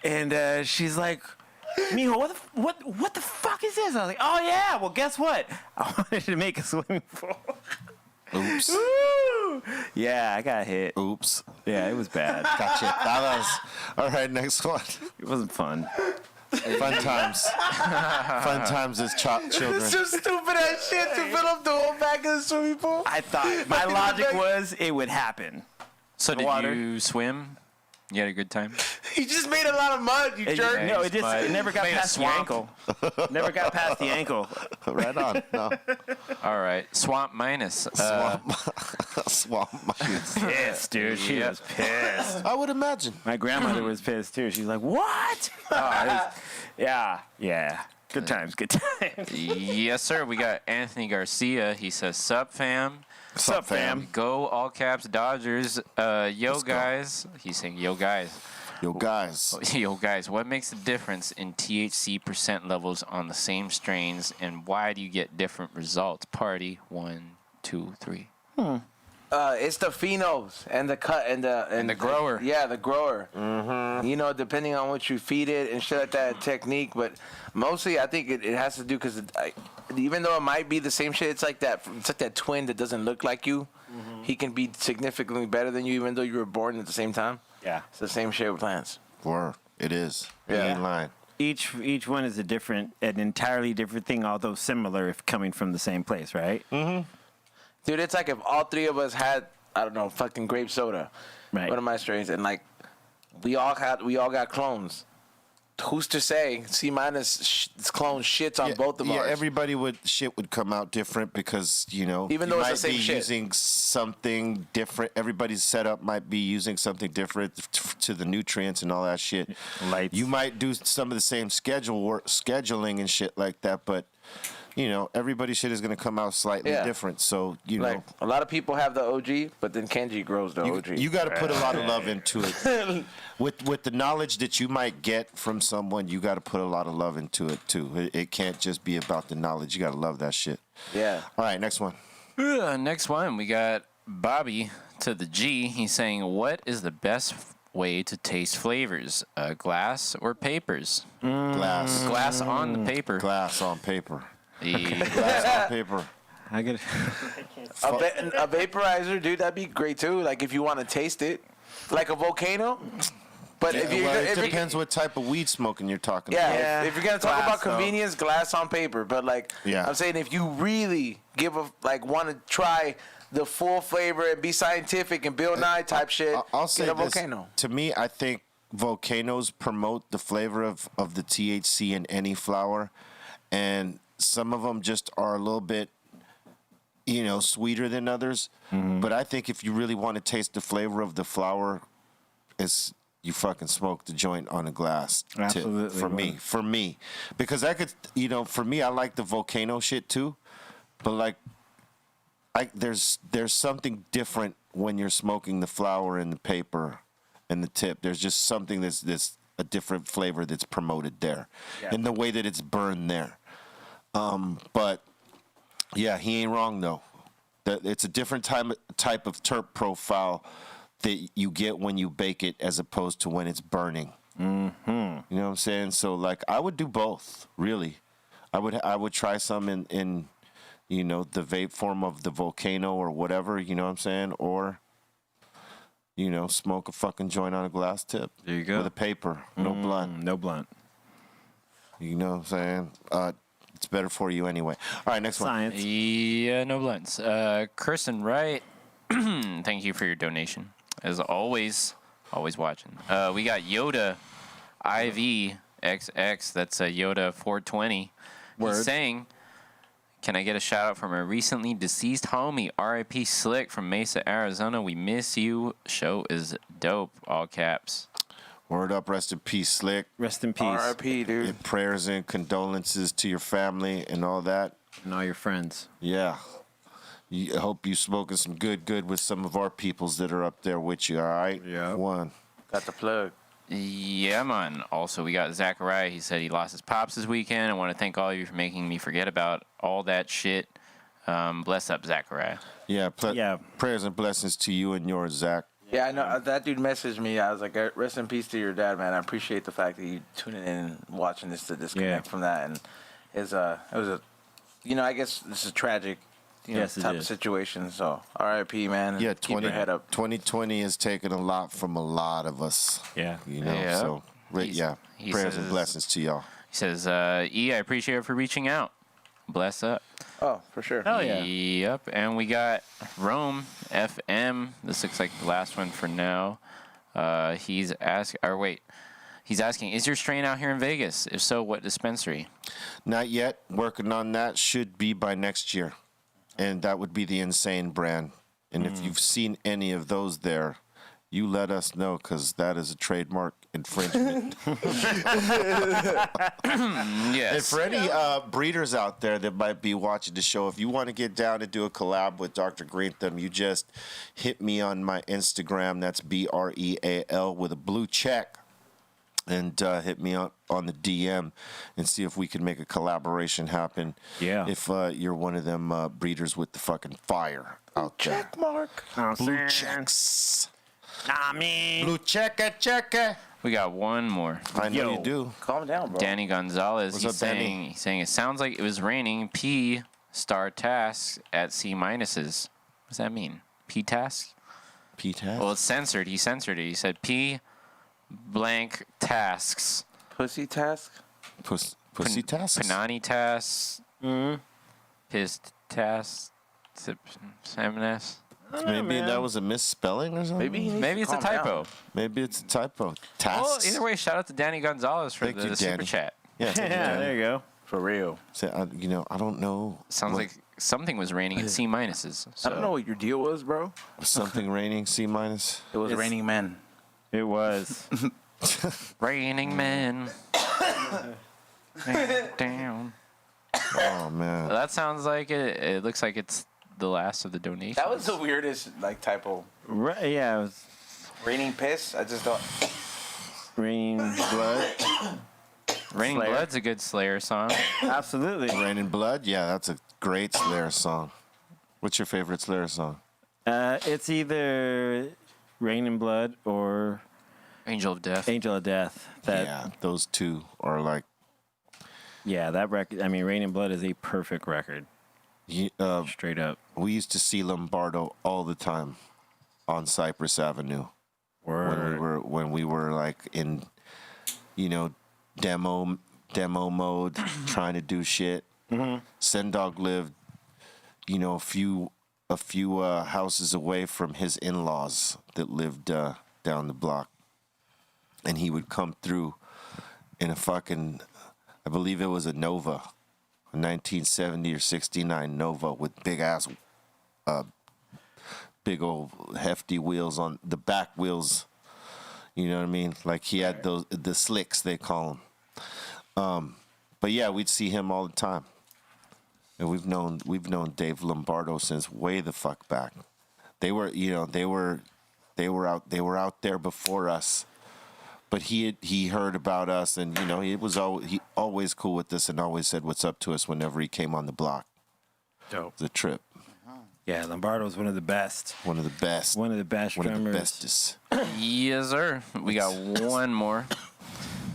and she's like, Mijo, what the fuck is this? I was like, oh yeah, well guess what? I wanted to make a swimming pool. Oops. Woo! Yeah, I got hit. Oops. Yeah, it was bad. Gotcha. That was all right. Next one. It wasn't fun. Fun times. Fun times as children. It's just stupid ass shit to fill up the whole back of the swimming pool. I thought my logic was it would happen. So The did water. you swim? You had a good time? You just made a lot of mud, you jerk. No, it never got Made a past the swamp. ankle. Never got past the ankle. Right on. No. All right. Swamp minus. Swamp minus. Pissed, dude. She was pissed. I would imagine. My grandmother was pissed too. She's like, "What?" Yeah. Good times. Yes, sir. We got Anthony Garcia. He says, "Sup, fam." Sup, fam? Go all caps Dodgers. Yo, Let's go. guys. He's saying, yo, guys. Yo, guys. Yo, guys, what makes the difference in THC percent levels on the same strains, and why do you get different results? Party 1, 2, 3. It's the phenols and the cut and the grower. Yeah, the grower. Mm-hmm. You know, depending on what you feed it and shit like that, technique. But mostly, I think it has to do because even though it might be the same shit, it's like that twin that doesn't look like you. Mm-hmm. He can be significantly better than you, even though you were born at the same time. Yeah. It's the same shit with plants. Word. It is. Yeah. In line. Each one is an entirely different thing, although similar if coming from the same place, right? Mm-hmm. Dude, it's like if all three of us had, I don't know, fucking grape soda. Right. One of my strains, and like we all got clones. Who's to say C minus clone shits on both of ours? Everybody shit would come out different because Even you though it's might the same be shit. using something different. Everybody's setup might be using something different to the nutrients and all that shit. Lights. You might do some of the same scheduling and shit like that, but everybody's shit is gonna come out slightly different. So Like a lot of people have the OG, but then Kenji grows the OG. you got to put a lot of love into it. With the knowledge that you might get from someone, you got to put a lot of love into it too. It can't just be about the knowledge. You got to love that shit. Yeah. All right, next one. Next one, we got Bobby to the G. He's saying, what is the best way to taste flavors? Glass or papers? Glass. Glass on the paper. Glass on paper. The- Glass on paper. I get A vaporizer, dude, that'd be great too. Like if you want to taste it, like a volcano. But if you, Well, it if you- depends what type of weed smoking you're talking yeah, about. if you're gonna talk Glass, about though. convenience, glass on paper. But like, Yeah. I'm saying if you really want to try the full flavor and be scientific and Bill Nye type shit, I'll say get a this. volcano. To me, I think volcanoes promote the flavor of the THC in any flower, and some of them just are a little bit, sweeter than others. Mm-hmm. But I think if you really want to taste the flavor of the flower, you fucking smoke the joint on a glass. Absolutely. For me, because I could, for me, I like the volcano shit too, but like, there's something different when you're smoking the flower and the paper and the tip. There's just something that's a different flavor that's promoted there, in the way that it's burned there. But yeah, he ain't wrong though. It's a different type of terp profile that you get when you bake it as opposed to when it's burning. Mm-hmm. You know what I'm saying? So like, I would do both. Really, I would try some in the vape form of the volcano or whatever. You know what I'm saying? Or smoke a fucking joint on a glass tip. There you go. With a paper, no blunt. no blunt. You know what I'm saying? It's better for you anyway. All right, next one. Science. Yeah, no blunts. Kirsten Wright, thank you for your donation. As always watching. We got Yoda IV XX. That's a Yoda 420. Word. He's saying, can I get a shout out from a recently deceased homie, RIP Slick from Mesa, Arizona? We miss you. Show is dope. All caps. Word up, rest in peace, Slick. Rest in peace. R.I.P., dude. And prayers and condolences to your family and all that. And all your friends. Yeah. I hope you smoking some good with some of our peoples that are up there with you, all right? Yeah. One. Got the plug. Yeah, man. Also, we got Zachariah. He said he lost his pops this weekend. I want to thank all of you for making me forget about all that shit. Bless up, Zachariah. Yeah, Yeah. Prayers and blessings to you and yours, Zach. Yeah, I know. That dude messaged me. I was like, rest in peace to your dad, man. I appreciate the fact that you tuning in and watching this to disconnect from that. And it was a, I guess this is tragic, Yes, it type is. of situation. So, R.I.P., man. Yeah, Keep your head up. 2020 has taken a lot from a lot of us. Yeah. Yeah. So, He prayers and says- blessings to y'all. He says, E, I appreciate it for reaching out. Bless up. Oh, for sure. Hell yeah. Yep. And we got Rome FM. This looks like the last one for now. He's asking, is your strain out here in Vegas? If so, what dispensary? Not yet. Working on that. Should be by next year. And that would be the Insane brand. And if you've seen any of those there, you let us know, because that is a trademark infringement. And Yes. for any breeders out there that might be watching the show, if you want to get down and do a collab with Dr. Greenthumb, you just hit me on my Instagram. That's BREAL with a blue check. And hit me on the DM and see if we can make a collaboration happen. Yeah. If you're one of them breeders with the fucking fire out there. Check mark. Blue checks. Nah, man. Blue checker. We got one more. I know Yo. you do. Calm down, bro. Danny Gonzalez. What's He's up, Danny? saying it sounds like it was raining P star tasks at C minuses. What does that mean? P tasks? Pete Well, it's censored. He censored it. He said P blank tasks. Pussy task. Pussy tasks. Panani tasks. Piss tasks. Sameness. Maybe that was a misspelling or something. Maybe it's a typo. Maybe it's a typo. Well, Tasks. either way, shout out to Danny Gonzalez for Thank the you, super Danny. chat. Yeah, thank you, Yeah, Danny. there you go. For real. So, I don't know. Sounds like something was raining at C minuses. I don't know what your deal was, bro. Something raining C minus. It was It's- raining men. It was. Raining men. Rain down. Oh man. That sounds like it. It looks like it's the last of the donations. That was the weirdest typo. Right, yeah, it was Raining piss. I just don't. Raining Blood. Raining Slayer. Blood's a good Slayer song. Absolutely. Raining Blood. Yeah, that's a great Slayer song. What's your favorite Slayer song? It's either Raining Blood or Angel of Death. Angel of Death. Yeah, those two are like. Yeah, that record. I mean, Raining Blood is a perfect record. Straight up. We used to see Lombardo all the time on Cypress Avenue when we were like in, demo mode, trying to do shit. Sendog lived, a few houses away from his in-laws that lived down the block, and he would come through in a fucking, I believe it was a Nova. A 1970 or 69 Nova with big old hefty wheels on the back wheels. You know what I mean? Like he had the slicks, they call them. But yeah, we'd see him all the time. And we've known Dave Lombardo since way the fuck back. They were out there before us. But he heard about us, and he was always cool with us, and always said what's up to us whenever he came on the block. Dope. The trip, Yeah, Lombardo's one of the best. one of the best, One of the best one of the drummers. bestest. Yes, sir. We got one more.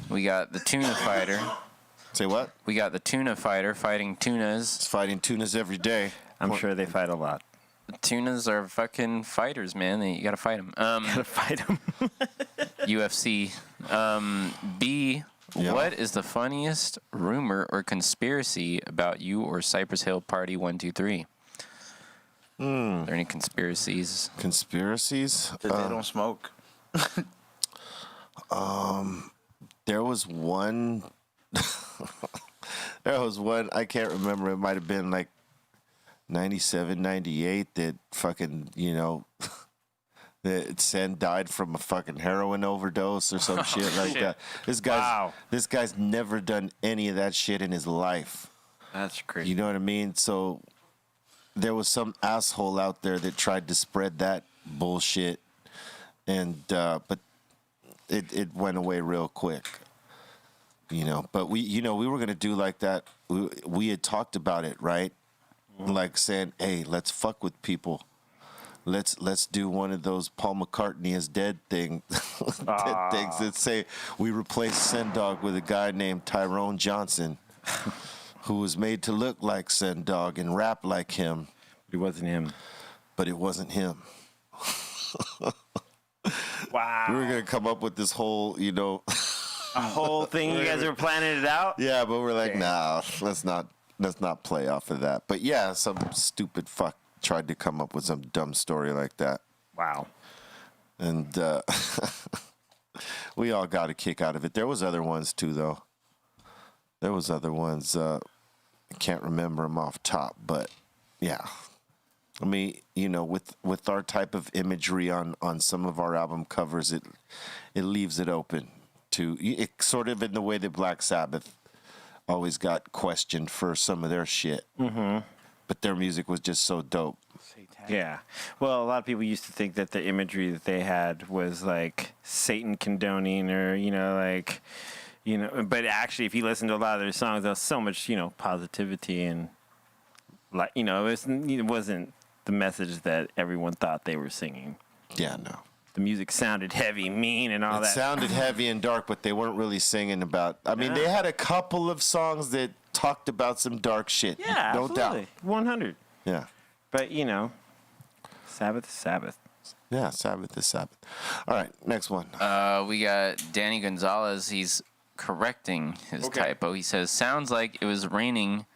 We got the tuna fighter. Say what? We got the tuna fighter fighting tunas. It's fighting tunas every day. I'm sure they fight a lot. Tunas are fucking fighters, man. You gotta fight them. Gotta fight them. UFC. B. Yeah. What is the funniest rumor or conspiracy about you or Cypress Hill Party 123? Are there any conspiracies? Conspiracies? That they don't smoke. There was one. I can't remember. It might have been like 97, 98 that fucking, that Sen died from a fucking heroin overdose or some shit like that. This guy's never done any of that shit in his life. That's crazy. You know what I mean? So there was some asshole out there that tried to spread that bullshit, and but it went away real quick. You know, but we were gonna do like that. We had talked about it, right? Like saying, hey, let's fuck with people. Let's do one of those Paul McCartney is dead things that say we replaced Sen Dog with a guy named Tyrone Johnson, who was made to look like Sen Dog and rap like him. It wasn't him. But it wasn't him. Wow. We were gonna come up with this whole, a whole thing. You guys were planning it out. Yeah, but we're like, nah, let's not play off of that. But yeah, some stupid fuck tried to come up with some dumb story like that. Wow. And we all got a kick out of it. There was other ones too, though. There was other ones. I can't remember them off top, but yeah. I mean, with our type of imagery on some of our album covers, it leaves it open to it, sort of in the way that Black Sabbath always got questioned for some of their shit. Mm-hmm. But their music was just so dope. Yeah. Well, a lot of people used to think that the imagery that they had was like Satan condoning or, but actually if you listen to a lot of their songs, there's so much, positivity and like, it wasn't the message that everyone thought they were singing. Yeah, no. The music sounded heavy, mean, and all that. It sounded heavy and dark, but they weren't really singing about... I mean, they had a couple of songs that talked about some dark shit. Yeah, no absolutely. doubt. 100. Yeah. But, Sabbath is Sabbath. Yeah, Sabbath is Sabbath. All right, next one. We got Danny Gonzalez. He's correcting his typo. He says, sounds like it was raining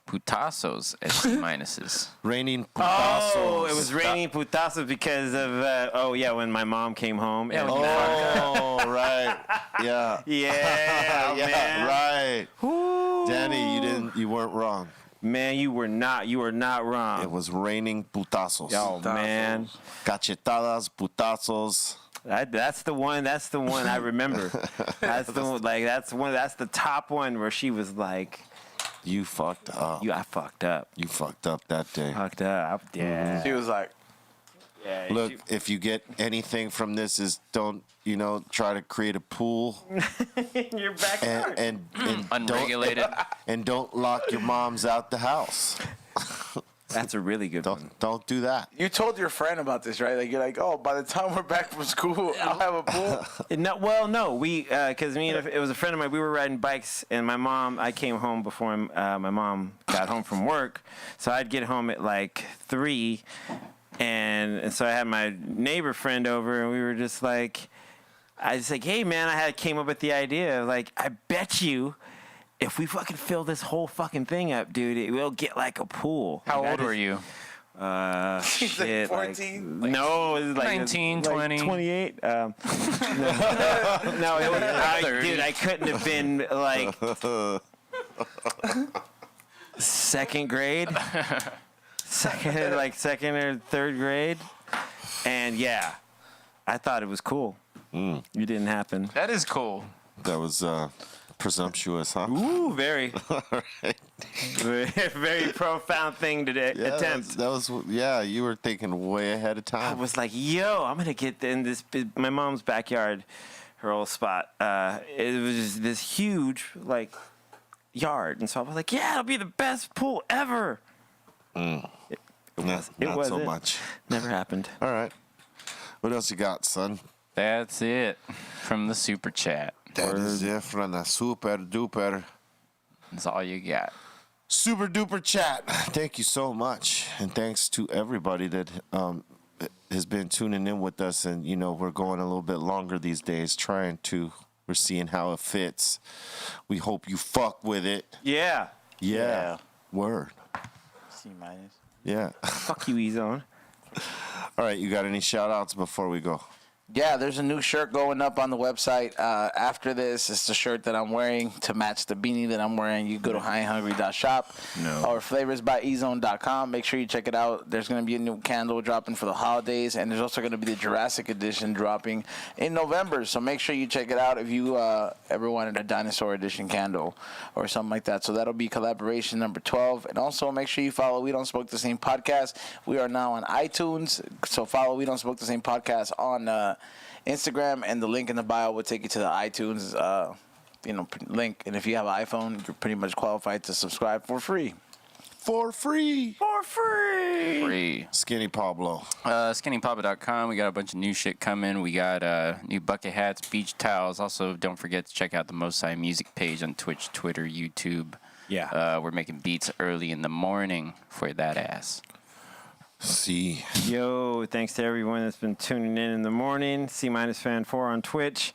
putazos at C minuses. Raining putazos. Oh, it was raining putazos because of, when my mom came home. And Right. Yeah. Yeah, man. Right. Ooh. Danny, you weren't wrong. Man, you were not wrong. It was raining putazos. Oh, man. Cachetadas, putazos. That's the one I remember. That's the one, that's the top one where she was like, you fucked up. I fucked up. You fucked up that day. Fucked up. Yeah. She was like, Yeah. Look, if you get anything from this, is don't try to create a pool In your backyard. and Unregulated. don't lock your moms out the house. That's a really good one. Don't do that. you told your friend about this, right? Like, you're like, oh, by the time we're back from school, we'll have a pool. No, we, because it was a friend of mine, we were riding bikes, and I came home before my mom got home from work, so I'd get home at like 3, and so I had my neighbor friend over, and we were just like, I was like, hey, man, came up with the idea, like, I bet you, if we fucking fill this whole fucking thing up, dude, it will get like a pool. How old were you? She's Shit, like 14. no, it was like 19, 20. 28. No, it was, dude, I couldn't have been like second grade, second or third grade, and yeah, I thought it was cool. You didn't happen. That is cool. That was presumptuous, huh? Ooh, very, Right. very profound thing to attempt. That was you were thinking way ahead of I time. was like, yo, I'm gonna get in this. My mom's backyard, her old spot. It was just this huge yard, and so I was like, yeah, it'll be the best pool ever. Not so wasn't. much. Never happened. All right. What else you got, son? That's it from the super chat. That is it from the super duper. That's all you got. Super duper chat. Thank you so much. And thanks to everybody that has been tuning in with us. And, we're going a little bit longer these days, we're seeing how it fits. We hope you fuck with it. Yeah. Yeah. Word. C minus. Yeah. Fuck you, E-Zone. All right. You got any shout outs before we go? Yeah, there's a new shirt going up on the website. After this, it's the shirt that I'm wearing to match the beanie that I'm wearing. You go to highhungry.shop or flavorsbyezone.com. Make sure you check it out. There's going to be a new candle dropping for the holidays, and there's also going to be the Jurassic edition dropping in November. So make sure you check it out if you ever wanted a Dinosaur edition candle or something like that. So that'll be collaboration number 12. And also make sure you follow We Don't Smoke the Same podcast. We are now on iTunes, so follow We Don't Smoke the Same podcast on Instagram, and the link in the bio will take you to the iTunes link. And if you have an iPhone, you're pretty much qualified to subscribe for free. For free. Free. Skinny Pablo. SkinnyPapa.com. We got a bunch of new shit coming. We got new bucket hats, beach towels. Also, don't forget to check out the Mosai Music page on Twitch, Twitter, YouTube. Yeah. We're making beats early in the morning for that ass. See. Yo, thanks to everyone that's been tuning in the morning. C-Fan4 on Twitch.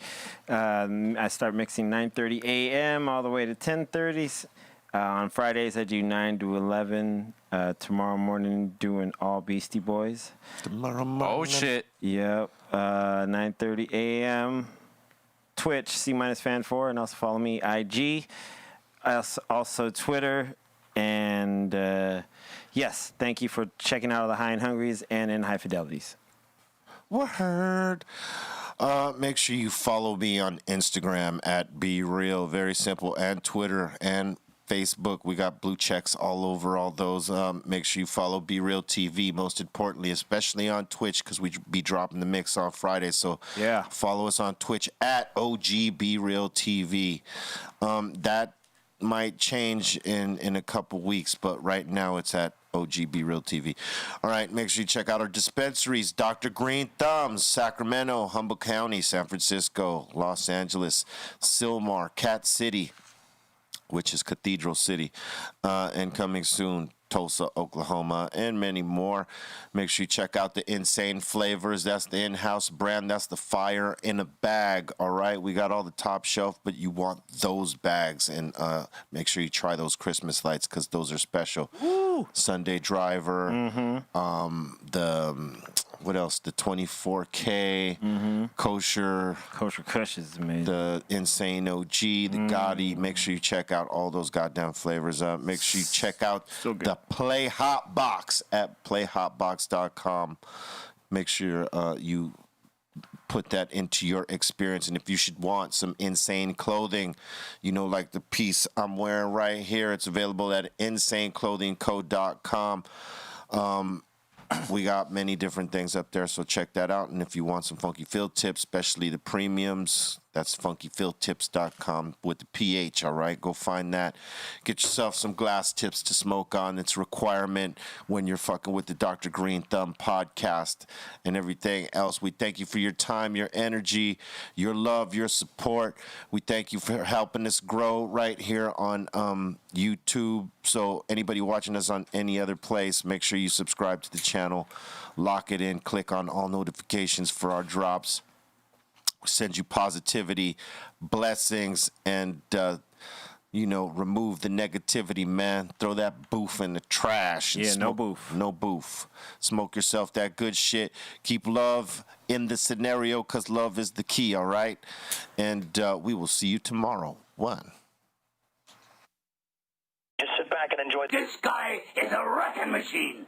I start mixing 9:30 a.m. all the way to 10:30. On Fridays, I do 9 to 11. Tomorrow morning, doing all Beastie Boys. Tomorrow morning. Oh, shit. Yep. 9:30 a.m. Twitch, C-Fan4, and also follow me, IG. Also Twitter, and... yes, thank you for checking out all the High and Hungries and in High Fidelities. Word. Make sure you follow me on Instagram at BeReal. Very simple. And Twitter and Facebook. We got blue checks all over all those. Make sure you follow BeReal TV, most importantly, especially on Twitch, because we be dropping the mix on Friday. So yeah, follow us on Twitch at OG BeReal TV. That might change in a couple weeks, but right now it's at OG BeReal TV. All right, make sure you check out our dispensaries: Dr. Greenthumb, Sacramento, Humboldt County, San Francisco, Los Angeles, Sylmar, Cat City, which is Cathedral City, and coming soon, Tulsa, Oklahoma, and many more. Make sure you check out the Insane Flavors. That's the in-house brand. That's the fire in a bag, all right? We got all the top shelf, but you want those bags. And make sure you try those Christmas lights, because those are special. Woo! Sunday Driver, what else? The 24K, Kosher Kush is amazing. The Insane OG, the Gotti. Make sure you check out all those goddamn flavors. Make sure you check out the Play Hot Box at playhotbox.com. Make sure you put that into your experience. And if you should want some insane clothing, like the piece I'm wearing right here, it's available at insaneclothingco.com. We got many different things up there, so check that out. And if you want some Funky Field tips, especially the premiums, that's funkyfieldtips.com with the PH, all right? Go find that. Get yourself some glass tips to smoke on. It's a requirement when you're fucking with the Dr. Greenthumb podcast and everything else. We thank you for your time, your energy, your love, your support. We thank you for helping us grow right here on YouTube. So anybody watching us on any other place, make sure you subscribe to the channel. Lock it in. Click on all notifications for our drops. Send you positivity, blessings, and remove the negativity, man. Throw that boof in the trash. Yeah, no boof. No boof. Smoke yourself that good shit. Keep love in the scenario, because love is the key, all right? And we will see you tomorrow. One. Just sit back and enjoy. This guy is a wrecking machine.